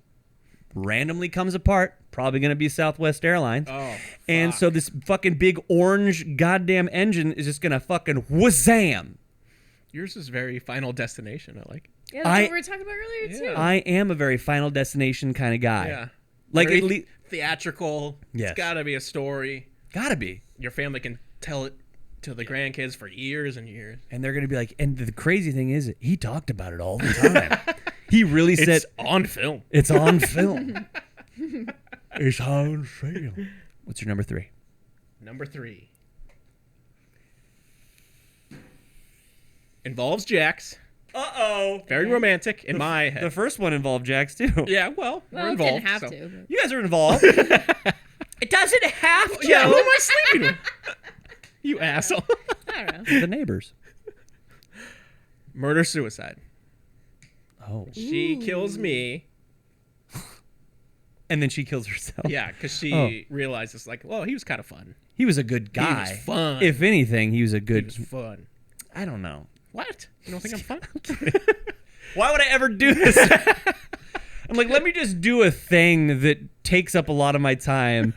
randomly comes apart, probably gonna be Southwest Airlines. Oh, and so this fucking big orange goddamn engine is just gonna fucking whazzam. Yours is very Final Destination. I like. Yeah, that's what we were talking about earlier too. I am a very Final Destination kind of guy. Yeah. Like Very at least theatrical. Yes. It's gotta be a story. gotta be. Your family can tell it to the grandkids for years and years. And they're gonna be like, and the crazy thing is, he talked about it all the time. He really said It's on film. it's on film. It's on film. What's your number 3? Number 3 involves Jax. Uh-oh. Very romantic in my head. The first one involved Jax too. Yeah, well, we're Well, it involved. didn't have so. to. But... You guys are involved. It doesn't have to. Yeah, who am I sleeping with? You asshole. I don't know. The neighbors. Murder suicide. Oh. She kills me. And then she kills herself. Yeah, because she realizes, like, well, he was kind of fun. He was a good guy. He was fun. If anything, he was a good. He was fun. I don't know. What? You don't think I'm fun? Why would I ever do this? I'm like, let me just do a thing that takes up a lot of my time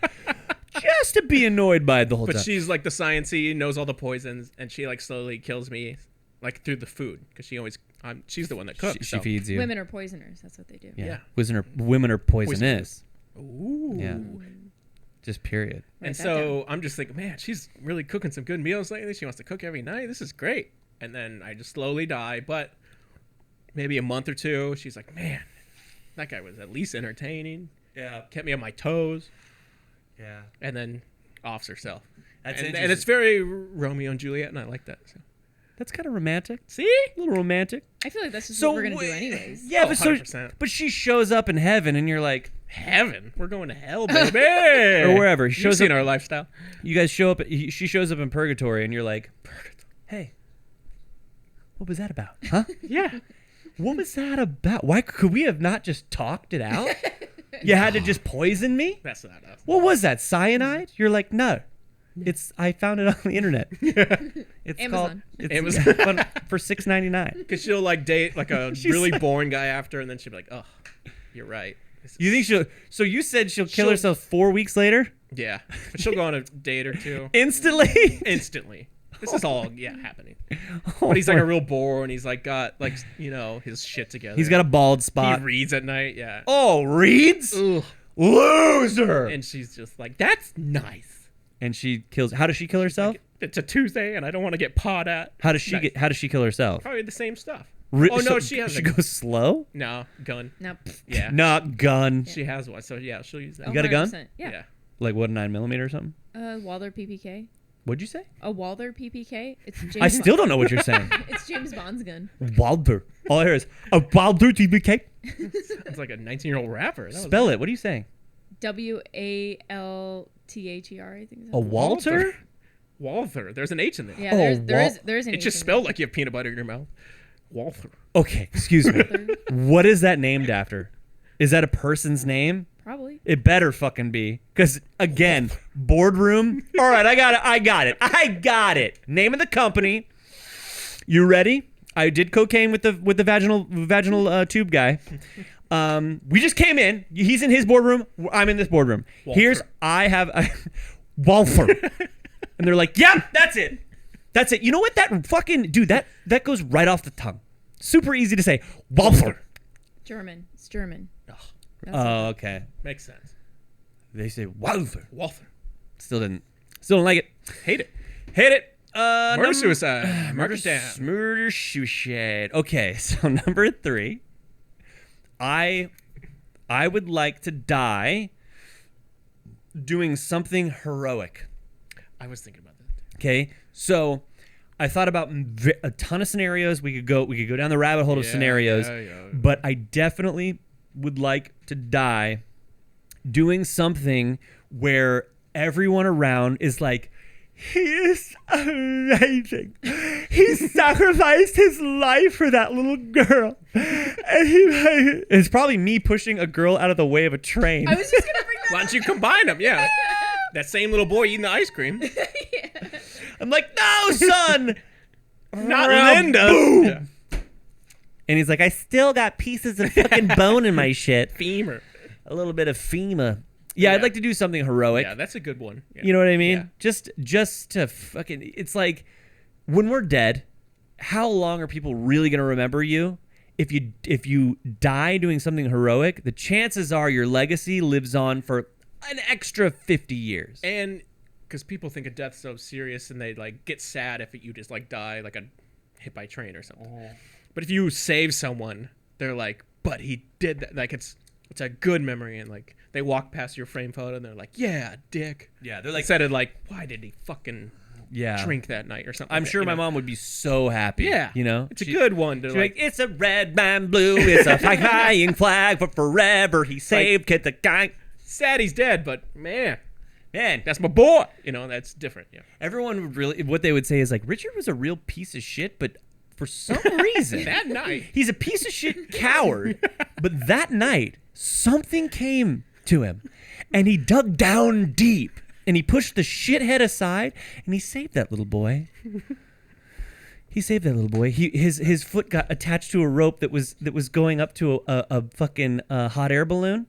just to be annoyed by it the whole But time. she's like the sciencey, knows all the poisons, and she like slowly kills me, like through the food, because she always, she's the one that cooks. She so. feeds you. Women are poisoners. That's what they do. Yeah. Women are poisonous. Ooh. Yeah. Just period. And Write that so I'm just thinking, man, she's really cooking some good meals lately. She wants to cook every night. This is great. And then I just slowly die. But maybe a month or two, she's like, man, that guy was at least entertaining. Yeah. Kept me on my toes. Yeah. And then offs herself. That's and interesting. it's very Romeo and Juliet, and I like that. So. That's kind of romantic. See? A little romantic. I feel like that's just So what we're gonna do w- anyways. Yeah, Oh, but so 100%. but she shows up in heaven, and you're like, Heaven. We're going to hell, baby. or wherever. She You've shows seen up. our lifestyle. You guys show up. She shows up in purgatory, and you're like, hey, what was that about? Huh? Yeah. What was that about? Why could we have not just talked it out? You had to just poison me? That's not up. What was that? Cyanide? You're like, no. It's I found it on the internet. It's Amazon. called it's Amazon. for $6.99. Because she'll like date like a She's really like- boring guy after, and then she'll be like, oh, you're right. This You is- think she'll? So you said she'll kill She'll- herself 4 weeks later? Yeah. But she'll go on a date or two. Instantly? Instantly. This is all, happening. Oh But he's like my- a real bore, and he's like got like, his shit together. He's got a bald He spot. reads at night, yeah. Oh, reads? Ugh. Loser. And she's just like, that's nice. And she kills. How does she kill herself? It's a Tuesday, and I don't want to get pawed at. How does she Nice. get? How does she kill herself? Probably the same stuff. Re- Oh, no, so she has She a- goes slow. No, gun. No. Yeah. Not gun. She has one, so yeah, she'll use that. You got a gun? 100%. Yeah. Like what? 9mm or something? Walther PPK. What'd you say? A Walther PPK. It's James I still don't know what you're saying. It's James Bond's gun. Walter. All I hear is a Walter TBK. It's like a 19-year-old rapper. That was- Spell it. What are you saying? WALTHER. I think. A Walter? Walther. There's an H in there. Yeah, Oh, there's an. It's just H in spelled like you have peanut butter in your mouth. Walther. Okay, excuse me. there. What is that named after? Is that a person's name? Probably. It better fucking be. Because, again, boardroom. All right, I got it. Name of the company. You ready? I did cocaine with the vaginal tube guy. We just came in. He's in his boardroom. I'm in this boardroom. Walter. I have Walther. And they're like, yep, that's it. That's it. You know what? That fucking, dude, that goes right off the tongue. Super easy to say. Walther. German. It's German. Ugh, That's Oh, okay. makes sense. They say Walther. Walther. Still don't like it. Hate it. Hate it. Murder suicide. Mark it down. Murder suicide. Okay, so number 3. I would like to die doing something heroic. I was thinking about that. Okay, so I thought about a ton of scenarios. We could go down the rabbit hole of scenarios. But I definitely would like to die doing something where everyone around is like, he is amazing. He sacrificed his life for that little girl. And it's probably me pushing a girl out of the way of a train. I was just gonna bring that. Why don't you combine them? Yeah. That same little boy eating the ice cream. I'm like, no, son. Not Linda. Boom. Yeah. And he's like, I still got pieces of fucking bone in my shit. Femur. A little bit of FEMA. Yeah, I'd like to do something heroic. Yeah, that's a good one. Yeah. You know what I mean? Yeah. Just to fucking, it's like when we're dead, how long are people really going to remember you? If you die doing something heroic, the chances are your legacy lives on for an extra 50 years. And because people think of death so serious and they like get sad if you just like die like a hit by a train or something. Oh. But if you save someone, they're like, but he did that. Like it's a good memory, and like they walk past your frame photo and they're like, yeah, dick. Yeah, they're like, instead of like, why did he fucking drink that night or something? I'm sure my mom would be so happy. Yeah, you know, it's a good one. To like, it's a red man blue, it's a flying flag, but forever he saved Kid the guy. Sad he's dead, but man, that's my boy. You know, that's different. Yeah, everyone would really, what they would say is like, Richard was a real piece of shit, but for some reason that night he's a piece of shit coward. But that night something came to him, and he dug down deep, and he pushed the shithead aside, and he saved that little boy. He saved that little boy. His foot got attached to a rope that was going up to a fucking hot air balloon,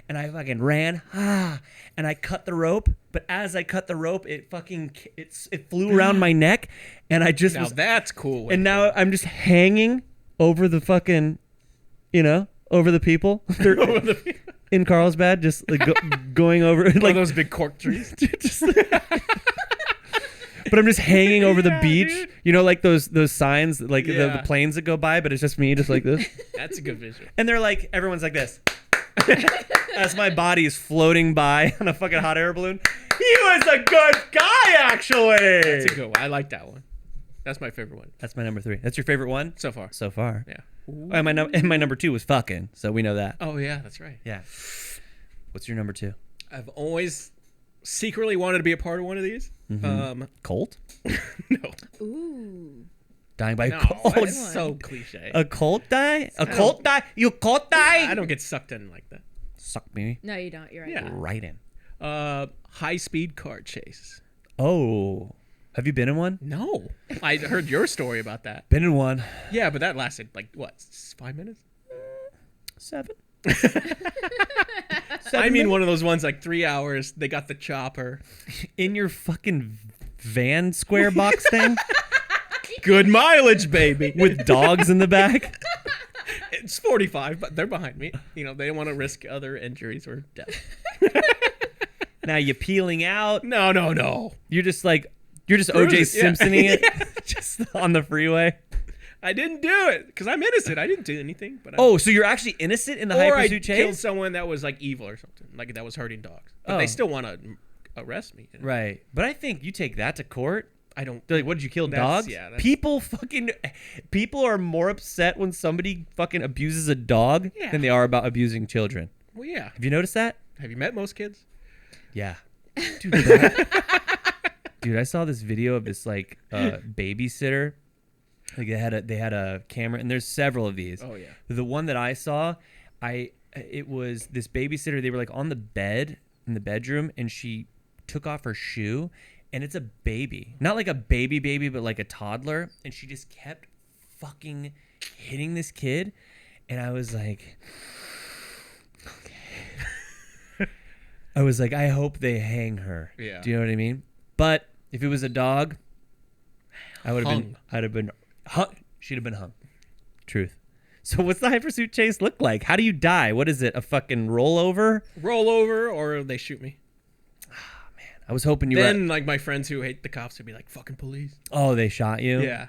and I fucking ran, and I cut the rope. But as I cut the rope, it flew around my neck, and I just that's cool. And now I'm just hanging over the fucking, over the people. In Carlsbad, just like going over like those big cork trees. But I'm just hanging over the beach. Dude. You know, like those signs, like the planes that go by, but it's just me, just like this. That's a good visual. And they're like, everyone's like this. As my body is floating by on a fucking hot air balloon. He was a good guy, actually. That's a good one. I like that one. That's my favorite one. That's my number 3. That's your favorite one? So far. So far. Yeah. And my number 2 was fucking, so we know that. Oh, yeah, that's right. Yeah. What's your number 2? I've always secretly wanted to be a part of one of these. Mm-hmm. Cult? No. Ooh. Dying by no, cold. That's so cliche. A cult die? A cult die? You cult die? I don't get sucked in like that. Suck me. No, you don't. You're right. Yeah. Right in. High-speed car chase. Oh. Have you been in one? No. I heard your story about that. Been in one. Yeah, but that lasted like, what, 5 minutes? 7. I mean, one of those ones like 3 hours. They got the chopper. In your fucking van square box thing? Good mileage, baby. With dogs in the back? It's 45, but they're behind me. You know, they don't want to risk other injuries or death. Now you peeling out? No. You're just O.J. Simpsoning it just on the freeway? I didn't do it because I'm innocent. I didn't do anything. But so you're actually innocent in the high pursuit chase? Or I killed someone that was like evil or something, like that was hurting dogs. But they still want to arrest me. You know? Right. But I think you take that to court. I don't. They're like, what did you kill, dogs? Yeah. People are more upset when somebody fucking abuses a dog than they are about abusing children. Well, yeah. Have you noticed that? Have you met most kids? Yeah. Dude, I saw this video of this like babysitter. Like they had a camera, and there's several of these. Oh yeah. The one that I saw, it was this babysitter. They were like on the bed in the bedroom, and she took off her shoe, and it's a baby, not like a baby, but like a toddler, and she just kept fucking hitting this kid, and I was like, okay. I was like, I hope they hang her. Yeah. Do you know what I mean? But if it was a dog, I'd have been hung. She'd have been hung. Truth. So what's the high pursuit chase look like? How do you die? What is it? A fucking rollover? Rollover, or they shoot me. Oh, man. I was hoping you Then, like, my friends who hate the cops would be like, fucking police. Oh, they shot you? Yeah.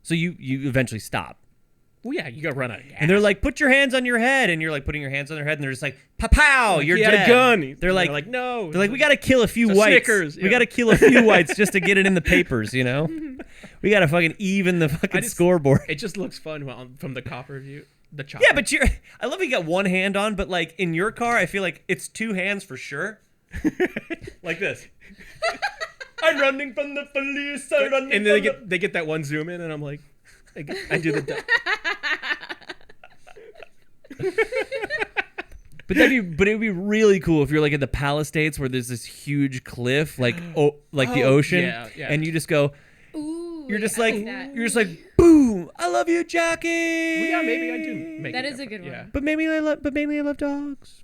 So you eventually stop. Well, yeah, you gotta run out of gas. And they're like, put your hands on your head. And you're like putting your hands on their head, and they're just like, pow, like, you're he dead. had a gun. They're like, no. They're like, we got to kill a few It's a whites. Snickers, We got to kill a few whites just to get it in the papers, you know? We gotta fucking even the fucking scoreboard. It just looks fun from the copper view. The chopper. Yeah, but I love you got one hand on, but like in your car, I feel like it's two hands for sure. Like this. I'm running from the police. I'm running and then they get that one zoom in, and I'm like, I do the. But it would be really cool if you're like in the Palisades where there's this huge cliff, like the ocean, and you just go. Ooh, you're just I like that. you're just like boom. I love you, Jackie. Well, yeah, maybe I do. Make That it is a good one. Yeah. But mainly I love dogs.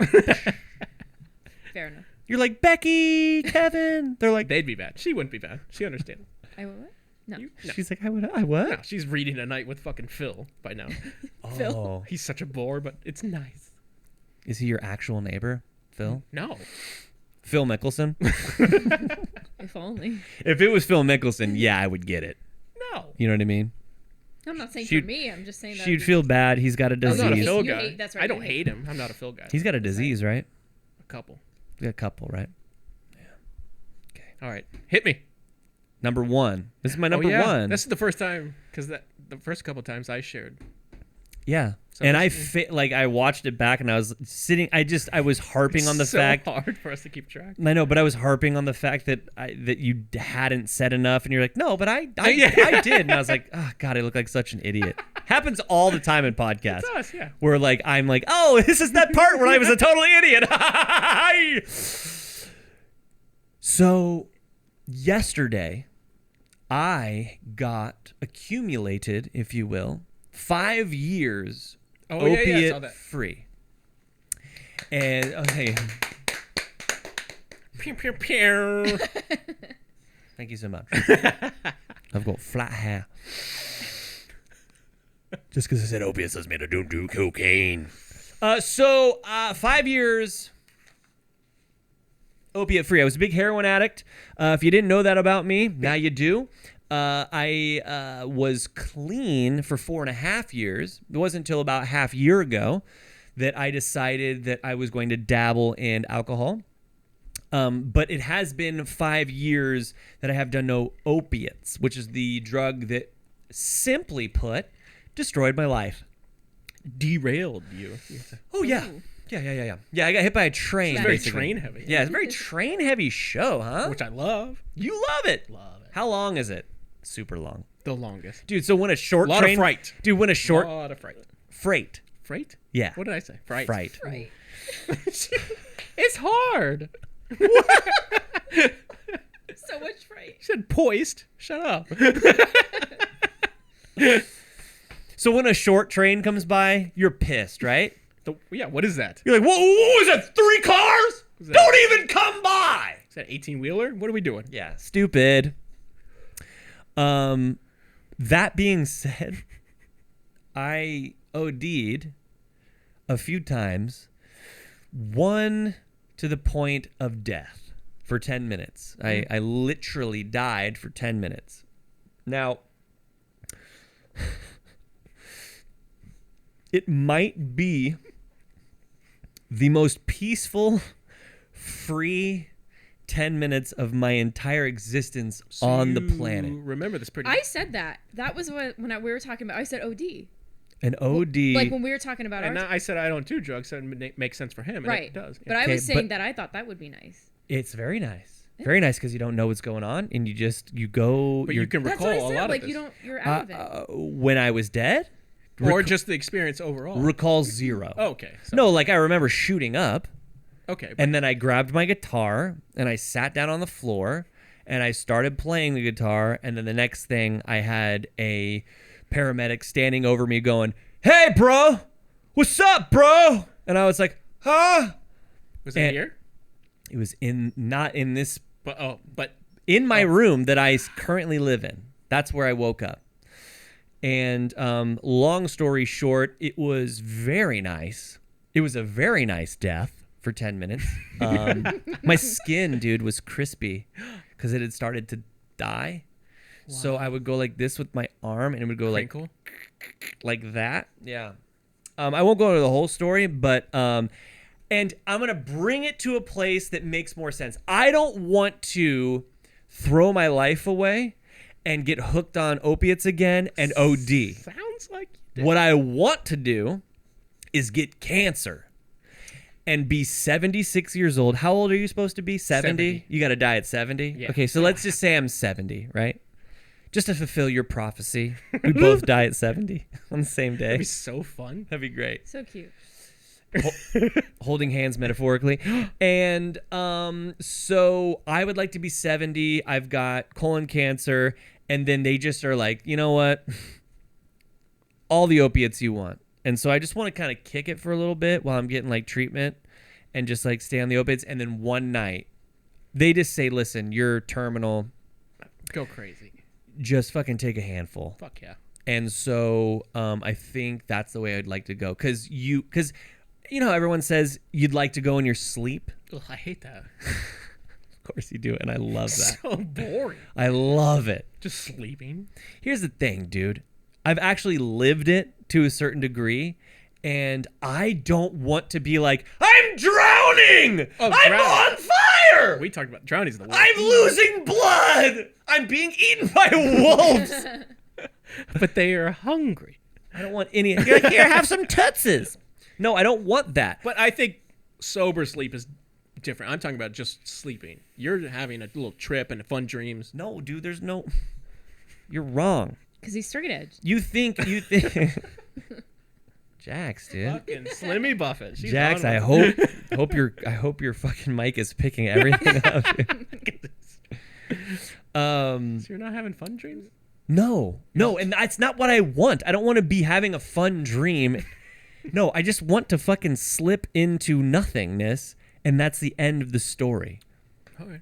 Fair enough. You're like Becky, Kevin. They're like They'd be bad. She wouldn't be bad. She understands. I what? No. No. She's like I what? No, she's reading a night with fucking Phil by now. Phil. Oh, He's such a bore, but it's nice. is he your actual neighbor, Phil? No. Phil Mickelson? If only. If it was Phil Mickelson, yeah, I would get it. No. You know what I mean? I'm not saying She'd- for me. I'm just saying that. She'd feel bad. He's got a I'm not a disease. Phil You guy. hate- that's right, I don't you hate hate him. I'm not a Phil guy. He's got a disease, right? a couple. He's got a couple, right? All right. Hit me. Number one. This is my number one. This is the first time, because the first couple times I shared. Yeah. So And I it's- I watched it back and I was sitting. I was harping on the so fact. hard for us to keep track. I know, but I was harping on the fact that that you hadn't said enough, and you're like, no, but I did, and I was like, oh god, I look like such an idiot. Happens all the time in podcasts. It does, yeah. Where like I'm like, oh, this is that part where I was a total idiot. So, yesterday, I got accumulated, if you will, 5 years Oh, yeah, I opiate saw that. free. And okay. Pew, pew, pew. Thank you so much. I've got flat hair. Just because I said opiates doesn't mean I don't do cocaine. 5 years opiate free. I was a big heroin addict. If you didn't know that about me, now you do. I was clean for 4.5 years. It wasn't until about a half year ago that I decided that I was going to dabble in alcohol. But it has been 5 years that I have done no opiates, which is the drug that, simply put, destroyed my life. Derailed you. Oh, yeah. Ooh. Yeah. Yeah, I got hit by a train. It's very basically. train heavy. Yeah, it's a very train heavy show, huh? Which I love. You love it. Love it. How long is it? Super long. The longest. Dude, so when a short Lot train... of fright. Dude, when a short... Lot of fright. Freight. Freight? Yeah. What did I say? Fright. Fright. Right. It's hard. So much fright. You said poised. Shut up. So when a short train comes by, you're pissed, right? Yeah, what is that? You're like, whoa, is that 3 cars? Is that- Don't even come by! Is that 18-wheeler? What are we doing? Yeah, stupid. That being said, I OD'd a few times, one to the point of death for 10 minutes. I literally died for 10 minutes. Now, it might be the most peaceful, free 10 minutes of my entire existence on the planet. Remember this pretty I said that. That was what we were talking about. I said OD. An OD. Like when we were talking about And our now I said I don't do drugs, so it makes sense for him. And right. It does. But I Okay, was saying but- that I thought that would be nice. It's very nice. Very nice because you don't know what's going on and you go. But you can That's recall what I a said. lot Like of you this. don't. You're out of it. When I was dead, Or just the experience overall. recall 0. Oh, okay. So, No, like I remember shooting up. Okay. But And then I grabbed my guitar and I sat down on the floor and I started playing the guitar. And then the next thing I had a paramedic standing over me going, "Hey, bro, what's up, bro?" And I was like, "Huh?" was it and- here? It was not in this, But in my room that I currently live in. That's where I woke up. And long story short, it was very nice. It was a very nice death for 10 minutes. My skin, dude, was crispy because it had started to die. Wow. So I would go like this with my arm, and it would go crinkle. like that. Yeah. I won't go into the whole story, but and I'm going to bring it to a place that makes more sense. I don't want to throw my life away and get hooked on opiates again and OD. Sounds like you did. What I want to do is get cancer and be 76 years old. How old are you supposed to be? 70? You got to die at 70? Yeah. Okay, so let's just say I'm 70, right? Just to fulfill your prophecy. We both die at 70 on the same day. That'd be so fun. That'd be great. So cute. Holding hands metaphorically. And so I would like to be 70. I've got colon cancer. And then they just are like, you know what? All the opiates you want. And so I just want to kind of kick it for a little bit while I'm getting like treatment and just like stay on the opiates. And then one night they just say, listen, you're terminal. Go crazy. Just fucking take a handful. Fuck yeah. And so I think that's the way I'd like to go. Because you know how everyone says you'd like to go in your sleep? Ugh, I hate that. Of course you do. And I love that. So boring. I love it. Just sleeping. Here's the thing, dude. I've actually lived it to a certain degree. And I don't want to be like, I'm drowning! Oh, I'm drowning. on fire! We talked about drowning's the worst. I'm losing blood! I'm being eaten by wolves! But they are hungry. I don't want any. You're like, here, have some Tootsies. No, I don't want that. But I think sober sleep is different. I'm talking about just sleeping. You're having a little trip and fun dreams. No, dude, there's no. You're wrong. Because he's straight edge. You think. Jax, dude. Fucking Slimmy Buffett. She's Jax, on I one. hope your fucking mic is picking everything up. So you're not having fun dreams? No, and that's not what I want. I don't want to be having a fun dream. No, I just want to fucking slip into nothingness, and that's the end of the story. Okay.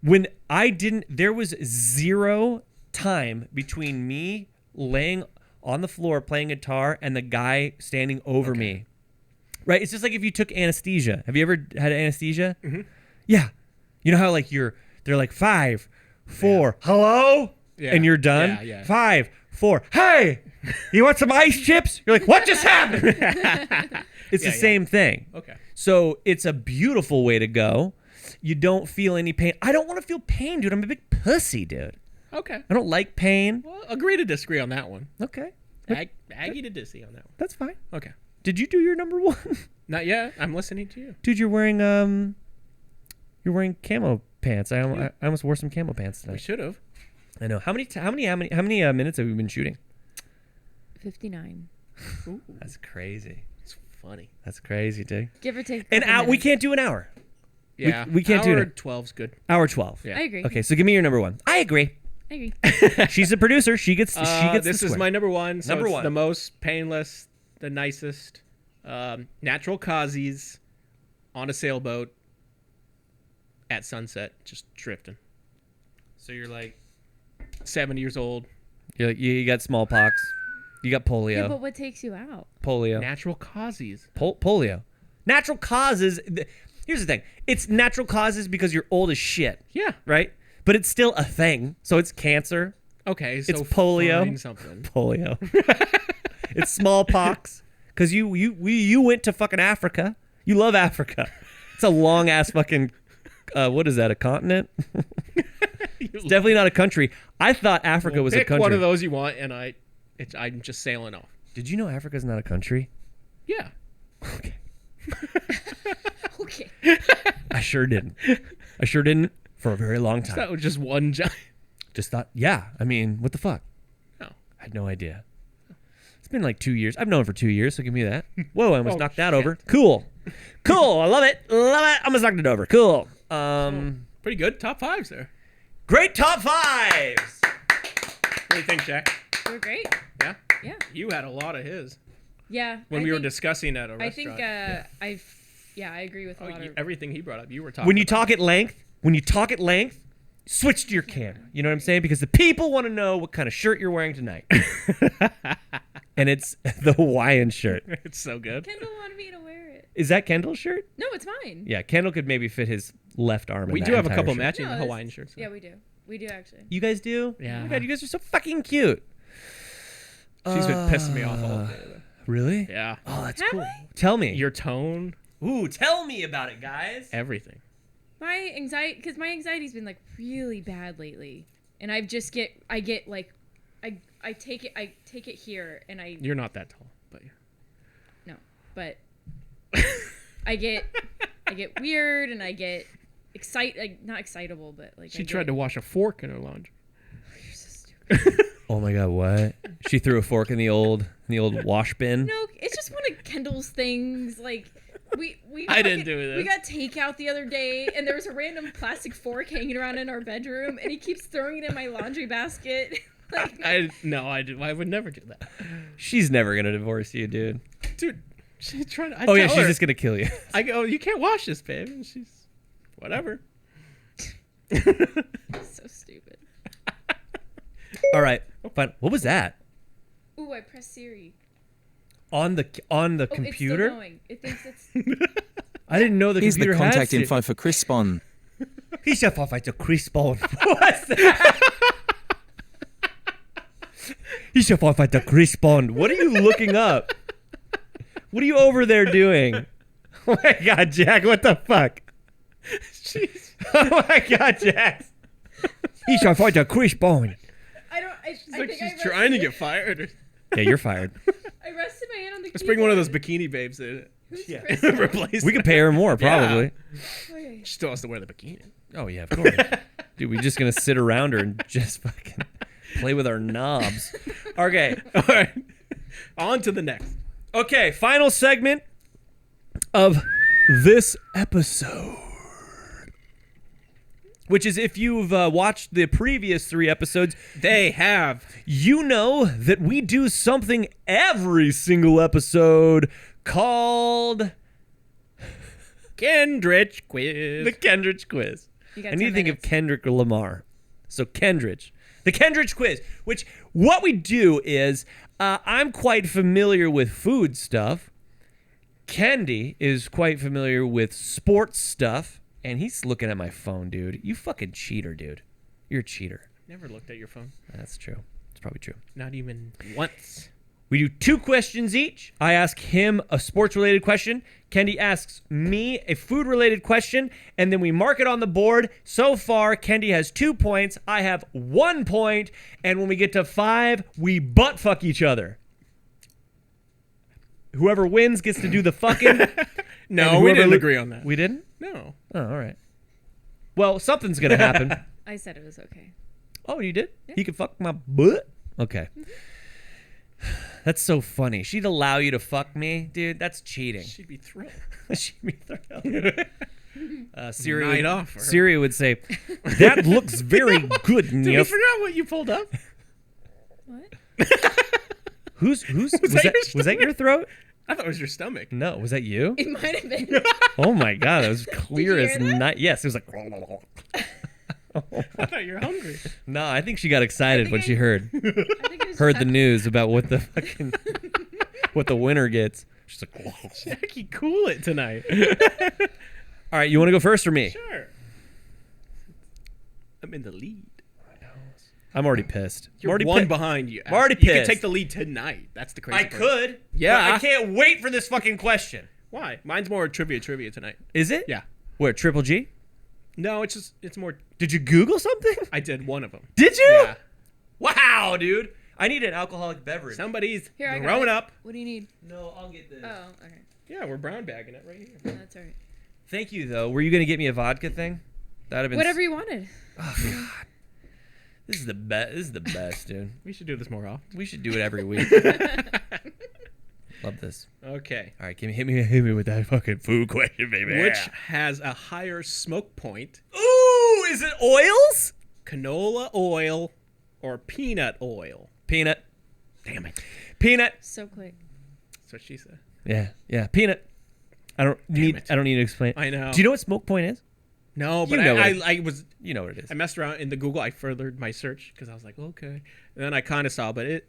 When I didn't, there was zero time between me laying on the floor playing guitar and the guy standing over me. Right? It's just like if you took anesthesia. Have you ever had anesthesia? Mm-hmm. Yeah. You know how like they're like 5, 4, hello? Yeah. And you're done? Yeah. 5, 4, hey, you want some ice chips? You're like, what just happened? It's the same thing. Okay. So it's a beautiful way to go. You don't feel any pain. I don't want to feel pain, dude. I'm a big pussy, dude. Okay. I don't like pain. Well, agree to disagree on that one. Okay. Aggie to dissy on that one. That's fine. Okay. Did you do your number one? Not yet. I'm listening to you. Dude, you're wearing camo pants. I almost wore some camo pants We tonight. should have. I know. How many minutes have we been shooting? 59. Ooh, That's crazy. it's funny. That's crazy, dude. Give or take. An hour. We can't do an hour. Yeah. we can't do Hour it. 12's good. Hour 12. Yeah. I agree. Okay, so give me your number one. I agree. I agree. She's a producer. She gets. This is my number one. So Number it's one. the most painless, the nicest. Natural Cackies on a sailboat at sunset, just drifting. So you're like. 70 years old. You're like you got smallpox. You got polio. Yeah, but what takes you out? Polio. Natural Cackies. Polio. Natural causes. Here's the thing. It's natural causes because you're old as shit. Yeah. Right? But it's still a thing. So it's cancer. Okay. So It's polio. find something. Polio. It's smallpox. Because you went to fucking Africa. You love Africa. It's a long ass fucking. What is that? A continent? It's definitely not a country. I thought Africa was a Pick country. one of those you want, and I'm just sailing off. Did you know Africa's not a country? Yeah. Okay. Okay. I sure didn't. For a very long time. That was just one giant. Just thought, yeah. I mean, what the fuck? No. I had no idea. It's been like 2 years. I've known for 2 years, so give me that. Whoa, I almost knocked that over. Cool. I love it. I almost knocked it over. Cool. Pretty good. Top fives there. Great top fives. What do you think, Jack? We're great. Yeah? Yeah. You had a lot of his. Yeah. When I we were think- discussing at a I think restaurant. I agree with a lot of. Everything he brought up, you were talking When you about. talk at length, switch to your camera. You know what I'm saying? Because the people want to know what kind of shirt you're wearing tonight. And it's the Hawaiian shirt. It's so good. Kendall wanted me to wear it. Is that Kendall's shirt? No, it's mine. Yeah, Kendall could maybe fit his left arm in We that do have a entire couple shirt. matching No, it's- Hawaiian shirts. Yeah, we do. We do actually. You guys do? Yeah. Oh my God, you guys are so fucking cute. She's been pissing me off all day. Really? Yeah. Oh, that's Have cool. I? Tell me. Your tone, Ooh, tell me about it, guys. everything. My anxiety's been like really bad lately. and I get like, I take it here, and You're not that tall, but no, but I get weird, and I get not excitable, but like she tried to wash a fork in her laundry. You're so stupid. Oh my god, what? She threw a fork in the old wash bin. No, it's just one of Kendall's things. Like we I didn't do this. We got takeout the other day, and there was a random plastic fork hanging around in our bedroom, and he keeps throwing it in my laundry basket. Like, I would never do that. She's never gonna divorce you, dude. Dude, she's trying to. She's just gonna kill you. I go, you can't wash this, babe. And she's whatever. so stupid. All right, fine. What was that? Ooh, I pressed Siri. On the computer? It's still going. It thinks it's. I didn't know the Here's computer the contact had info for Chris Spawn. He's a fight to Chris Spawn. What's that? He's a fight to Chris Spawn. What are you looking up? What are you over there doing? Oh my god, Jack! What the fuck? Jeez. Oh my god, Jack! He's a fight to Chris Spawn. She's like she's trying to get fired. Yeah, you're fired. I rested my hand on the Let's keyboard. bring one of those bikini babes in. Yeah. Replace. We could pay her more, probably. Okay. She still has to wear the bikini. Oh yeah, of course. Dude, we're just gonna sit around her and just fucking play with our knobs. Okay. All right. On to the next. Okay, final segment of this episode. Which is, if you've watched the previous 3 episodes, They have. you know that we do something every single episode called KendRich Quiz. the KendRich Quiz. You got I need 10 to think of minutes. Kendrick Lamar. So KendRich. The KendRich Quiz, which what we do is I'm quite familiar with food stuff. Kendy is quite familiar with sports stuff. And he's looking at my phone, dude. You fucking cheater, dude. You're a cheater. Never looked at your phone. That's true. It's probably true. Not even once. We do 2 questions each. I ask him a sports-related question. Kendy asks me a food-related question, and then we mark it on the board. So far, Kendy has 2 points. I have 1 point, and when we get to 5, we butt-fuck each other. Whoever wins gets to do the fucking. No, we didn't agree on that. We didn't? No. Oh, all right. Well, something's going to happen. I said it was okay. Oh, you did? Yeah. He could fuck my butt? Okay. That's so funny. She'd allow you to fuck me? Dude, that's cheating. She'd be thrilled. She'd be thrilled. Siri Night would, off for her. Siri would say, that looks very good. Did we figure out what you pulled up? What? Was that your throat? I thought it was your stomach. No, was that you? It might have been. Oh my god, that was clear you as hear that? night. Yes, it was like. I thought you were hungry. No, I think she got excited when she heard I think it was the just news about what the fucking what the winner gets. She's like, Jackie, cool it tonight. all right, you want to go first or me? Sure. I'm in the lead. I'm already pissed. You're already one pi- behind you. I'm already You can pissed. take the lead tonight. That's the crazy I part. could. Yeah. but I can't wait for this fucking question. Why? Mine's more trivia tonight. Is it? Yeah. Where, Triple G? No, it's more. Did you Google something? I did one of them. Did you? Yeah. Wow, dude. I need an alcoholic beverage. Somebody's Here, I got growing it. up. What do you need? No, I'll get this. Oh, okay. Yeah, we're brown bagging it right here. No, that's all right. Thank you, though. Were you going to get me a vodka thing? That'd have been Whatever you wanted. Oh, God. This is the best. This is the best, dude. We should do this more often. We should do it every week. Love this. Okay. All right, hit me with that fucking food question, baby. Which has a higher smoke point, Ooh, is it oils? canola oil or peanut oil? Peanut. Damn it. Peanut. So quick. That's what she said. Yeah. Peanut. I don't need to explain. I know. Do you know what smoke point is? No, but You know I was. You know what it is. I messed around in the Google. I furthered my search because I was like, okay. And then I kind of saw, but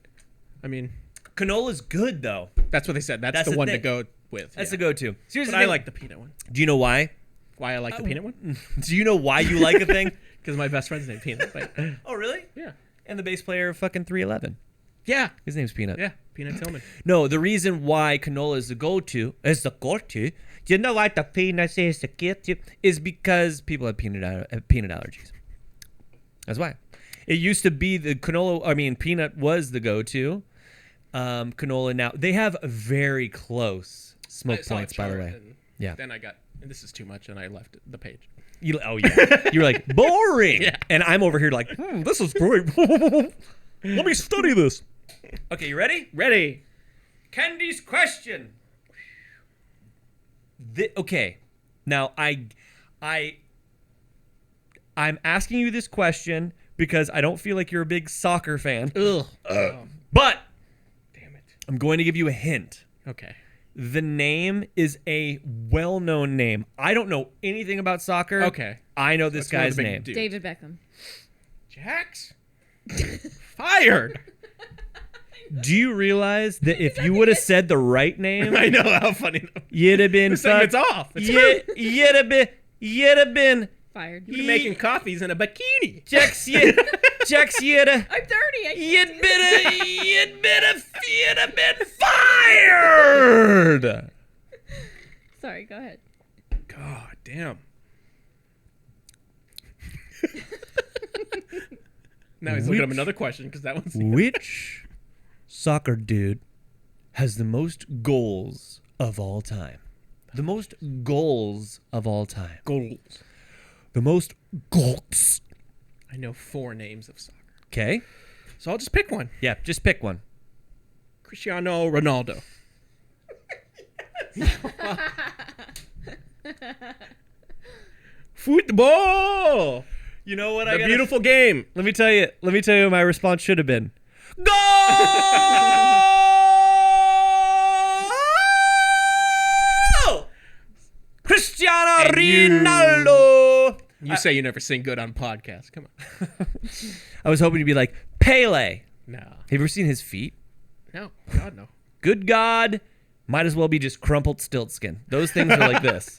Canola's good though. that's what they said. That's the the one thing. to go with. That's the go-to. Seriously, But I like the peanut one. Do you know why? Why I like the peanut one? Do you know why you like a thing? Because my best friend's named Peanut. But, Oh, really? yeah. And the bass player of fucking 311. Yeah. His name's Peanut. Yeah. Peanut Tillman. No, the reason why canola is the go-to, you know why the peanut is the go-to, is because people have peanut allergies. That's why. It used to be the canola. I mean, peanut was the go-to. Canola now they have very close smoke points. By the way, yeah. Then I got. And this is too much, and I left the page. You were like boring, Yeah. and I'm over here like, this is great. Let me study this. Okay, you ready? Ready. Kendy's question. Okay, now I'm asking you this question because I don't feel like you're a big soccer fan. Ugh. But Damn it. I'm going to give you a hint. Okay. The name is a well-known name. I don't know anything about soccer. Okay. I know this That's one of guy's the big name. dudes. David Beckham. Jax. Fired. Do you realize that if you would have said the right name, I know how funny. you'd have been The segment's off. It's you'd have been Fired. You're making coffees in a bikini. Jax you'd have I'm 30. you'd have been fired. Sorry, go ahead. God damn. Now he's looking up another question because that one's. Which soccer dude has the most goals of all time? The most goals of all time. Goals. The most goals. I know 4 names of soccer. Okay. So I'll just pick one. Yeah, just pick one. Cristiano Ronaldo. Football. You know what? The beautiful game. Let me tell you what my response should have been. Goal! Cristiano And Ronaldo. You say you never sing good on podcasts. Come on. I was hoping to be like Pele. No. Have you ever seen his feet? No. God, no. Good God. Might as well be just crumpled stilt skin. Those things are like this.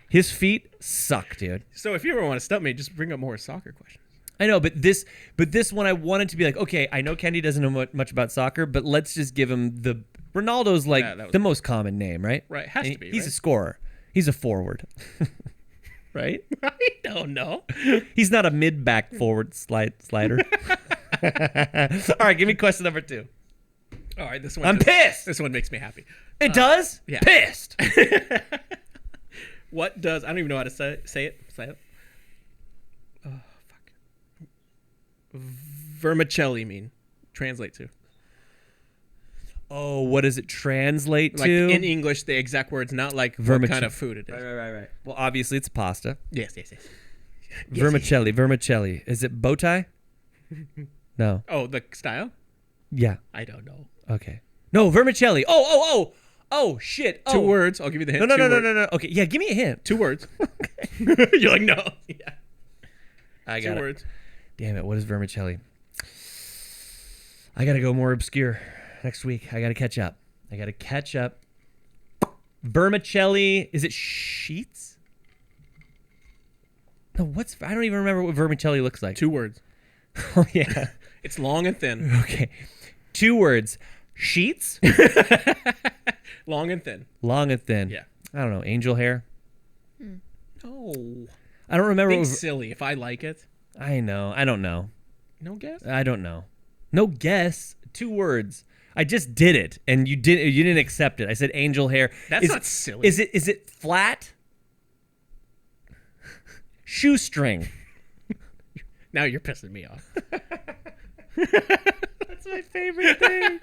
His feet suck, dude. So if you ever want to stump me, just bring up more soccer questions. I know, but this one I wanted to be like, okay, I know Kendy doesn't know much about soccer, but let's just give him the Ronaldo's like the most common name, right? Right, has to be, He's right? a scorer. He's a forward. Right? I don't know. He's not a mid-back forward slider. All right, give me question number 2. All right, this one. I'm pissed. This one makes me happy. It does? Yeah. Pissed. What does I don't even know how to say it. Oh fuck. Vermicelli mean? Translate to. Oh, what does it translate Like to? in English, the exact words, not like what kind of food it is. Right. Well, obviously it's pasta. Yes. Vermicelli. Is it bow tie? No. Oh, the style? Yeah. I don't know. Okay. No, vermicelli. Oh, shit. 2 words. I'll give you the hint. No. Okay, yeah, give me a hint. 2 words. You're like, no. Yeah. I 2 got it. words. Damn it, what is vermicelli? I gotta go more obscure next week. I gotta catch up. Vermicelli, is it sheets? No, I don't even remember what vermicelli looks like. 2 words. Oh, yeah. It's long and thin. Okay. 2 words. Sheets? Long and thin. Long and thin. Yeah. I don't know. Angel hair? No. I don't remember. Think silly. If I like it. I know. I don't know. No guess? I don't know. No guess. 2 words. I just did it, and you didn't accept it. I said angel hair. That's not silly. Is it flat? Shoestring. Now you're pissing me off. That's my favorite thing.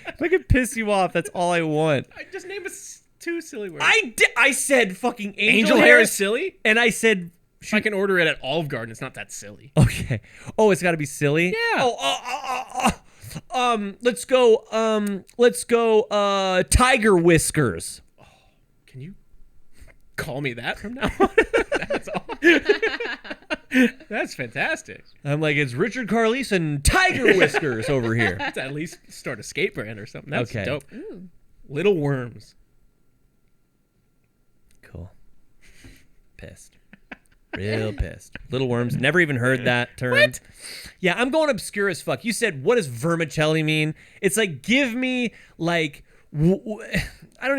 If I could piss you off, that's all I want. I just named 2 silly words. I said fucking Angel hair is silly? and I said I can order it at Olive Garden. It's not that silly. okay. Oh, it's got to be silly. Yeah. Let's go. Tiger Whiskers. Can you call me that from now on? That's all. That's fantastic. I'm like, it's Richard Carlise and Tiger Whiskers over here. Let's at least start a skate brand or something. That's Okay. dope. Ooh. Little Worms. Cool. Pissed. Real pissed. Little Worms. Never even heard that term. What? Yeah, I'm going obscure as fuck. You said, what does vermicelli mean? It's like, give me like, I'm not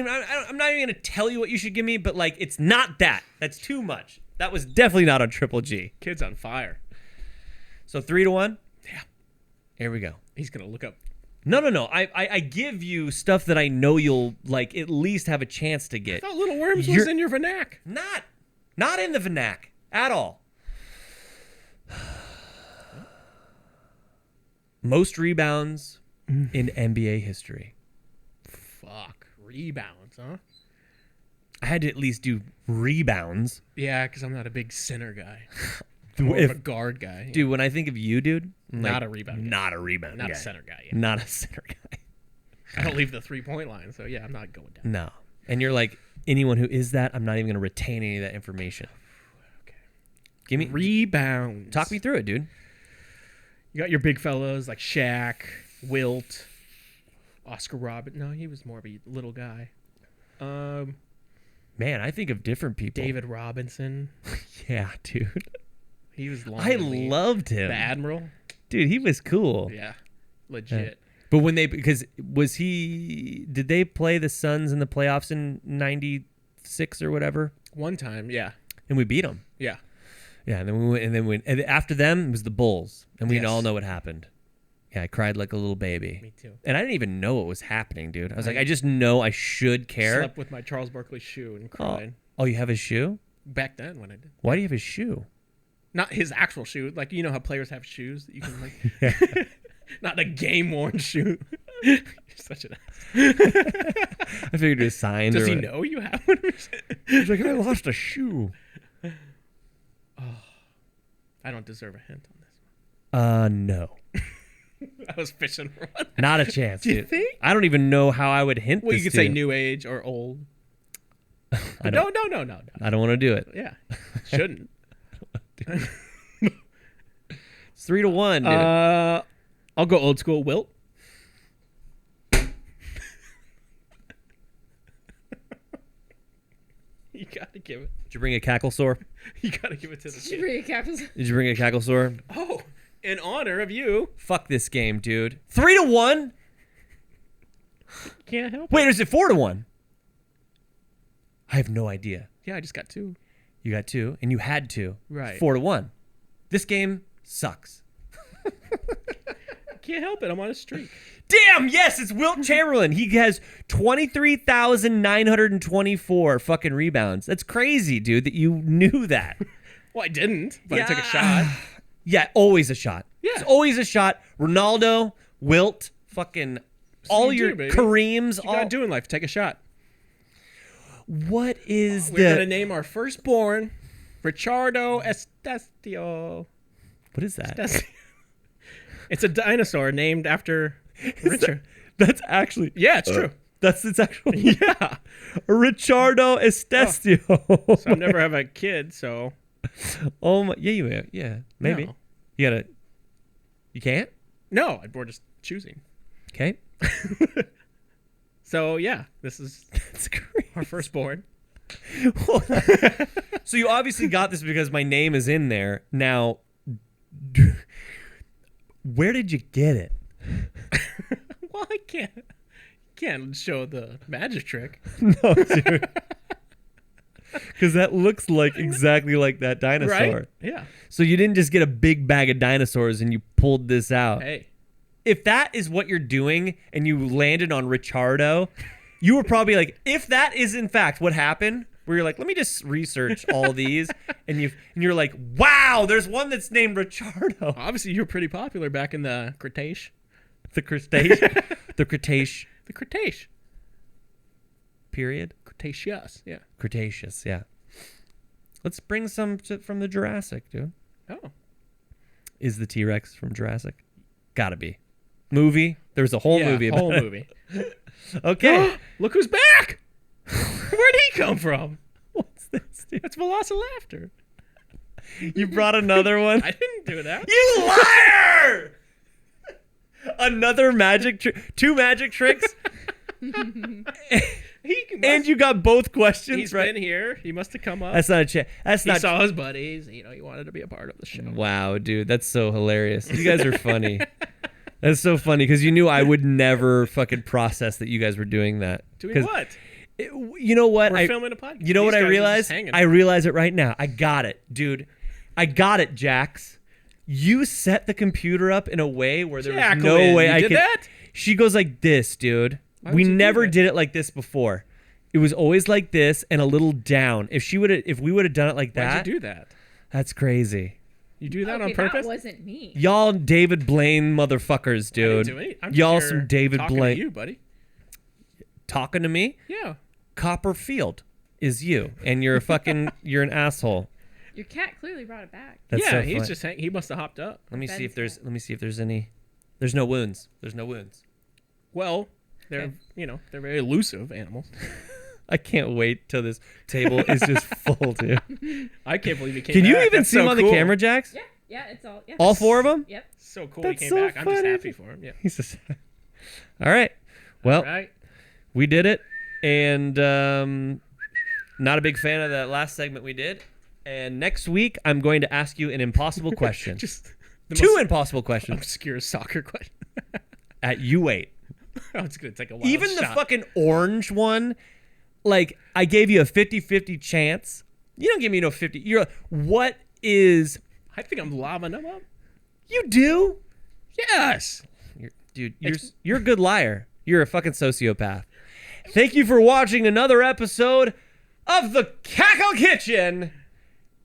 even gonna tell you what you should give me, but like, it's not that. That's too much. That was definitely not on Triple G. Kid's on fire. So 3-1. Yeah. Here we go. He's gonna look up. No. I give you stuff that I know you'll like at least have a chance to get. I thought Little Worms was in your vernac. Not in the vernac at all. Most rebounds in NBA history. Fuck. Rebounds, huh? I had to at least do rebounds. Yeah, because I'm not a big center guy. More of a guard guy. Dude, when I think of you, dude, I'm not like, a rebound guy. Not a rebound Not guy. a center guy. Yeah. Not a center guy. I don't leave the 3-point line, so yeah, I'm not going down. No. And you're like, anyone who is that, I'm not even going to retain any of that information. Okay. Give me Rebounds. Talk me through it, dude. You got your big fellas like Shaq, Wilt, Oscar Robert. No, he was more of a little guy. Man, I think of different people. David Robinson. Yeah, dude. He was long. I loved him. The Admiral. Dude, he was cool. Yeah. Legit. But when did they play the Suns in the playoffs in 96 or whatever? One time, yeah. And we beat them. Yeah. Yeah, and then we went, and after them it was the Bulls, and we Yes. all know what happened. Yeah, I cried like a little baby. Me too. And I didn't even know what was happening, dude. I was like, I just know I should care. Slept with my Charles Barkley shoe and cried. Oh, you have his shoe? Back then when I did. Why do you have his shoe? Not his actual shoe. Like, you know how players have shoes that you can like... Not a game-worn shoe. You're such an ass. I figured it was signed. Does he know you have one? He's like, I lost a shoe. I don't deserve a hint on this No. one. I was fishing for one. Not a chance, Do you dude. think? I don't even know how I would hint Well, this you could to say new age or old. I No. I don't want to do it. Yeah. Shouldn't. It's 3-1, dude. I'll go old school. Wilt. You gotta give it. Did you bring a cackle sore? You gotta give it to the Did you kid. bring a captain's? Did you bring a cackle sore? Oh, in honor of you. Fuck this game, dude. 3-1? Can't help Wait, it. is it 4-1? I have no idea. Yeah, I just got 2. You got 2, and you had 2. Right. 4-1. This game sucks. Can't help it. I'm on a streak. Damn, yes, it's Wilt Chamberlain. He has 23,924 fucking rebounds. That's crazy, dude, that you knew that. Well, I didn't, but I took a shot. Yeah, always a shot. Yeah. It's always a shot. Ronaldo, Wilt, fucking all you your do, baby. Kareems. You gotta do in life. Take a shot. What is We're gonna name our firstborn Richardo Estestio. What is that? It's a dinosaur named after Richard. That's actually... Yeah, it's true. That's its actual... Yeah. Ricardo Estestio. So I'll never have a kid, so... Oh my... Yeah, maybe. No. You gotta... You can't? No, we're just choosing. Okay. So, yeah, this is That's great. our firstborn. So you obviously got this because my name is in there. Now, where did you get it? Well, I can't show the magic trick. No, dude. Because that looks like exactly like that dinosaur. Right? Yeah. So you didn't just get a big bag of dinosaurs and you pulled this out. Hey. If that is what you're doing and you landed on Richardo, you were probably like, if that is in fact what happened, where you're like, let me just research all these, and you're like, wow, there's one that's named Richardo. Obviously, you were pretty popular back in the Cretaceous. The Cretaceous, the Cretaceous The Cretaceous. period. Cretaceous, yeah. Cretaceous, yeah. Let's bring some from the Jurassic, dude. Oh. Is the T-Rex from Jurassic? Gotta be. Movie. There was a whole movie about whole it. movie. Okay. Look who's back! Where'd he come from? What's this, dude? That's Velociraptor. You brought another one? I didn't do that. You liar! Another magic trick. 2 magic tricks. And you got both questions He's right. been here. He must have come up. That's not a chance. That's He not. saw his buddies. He wanted to be a part of the show. Wow, dude, that's so hilarious. You guys are funny. That's so funny because you knew I would never fucking process that you guys were doing that. Doing 'Cause what? you know what? We're filming a podcast. You know what These I guys are just realized? hanging. I realize it right now. I got it, dude. I got it, Jax. You set the computer up in a way where there was Jacqueline, no way you I did could. that? She goes like this, dude. Why We would you do never that? did it like this before. It was always like this and a little down. If we would have done it like that, Why'd you do that? that's crazy. You do that Okay, on purpose? that wasn't me. Y'all David Blaine motherfuckers, I dude. didn't do any- I'm just Y'all here some David talking Blaine. To you, buddy. Talking to me? Yeah. Copperfield is you, and you're a fucking you're an asshole. Your cat clearly brought it back. That's yeah, so he's funny. just he must have hopped up. Let me see Ben's if there's any. There's no wounds. There's no wounds. Well, they're they're very elusive animals. I can't wait till this table is just full, dude. I can't believe he came Can back. you even That's see so him on the cool. camera, Jax? Yeah, it's all. Yeah. All 4 of them? Yep. So cool That's he came so back. I'm just funny. happy for him. Yeah. He's just. All right. Well, Right. we did it, and not a big fan of that last segment we did. And next week, I'm going to ask you an impossible question. Just the 2 most impossible questions. obscure soccer question. At you wait. I was gonna take a wild Even the shot. fucking orange one, like I gave you a 50-50 chance. You don't give me no 50. What is I think I'm laving him up. you do? Yes. You're a good liar. You're a fucking sociopath. Thank you for watching another episode of the Cackle Kitchen.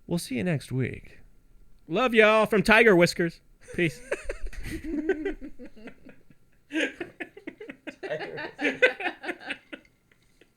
We'll see you next week. Love y'all from Tiger Whiskers. Peace.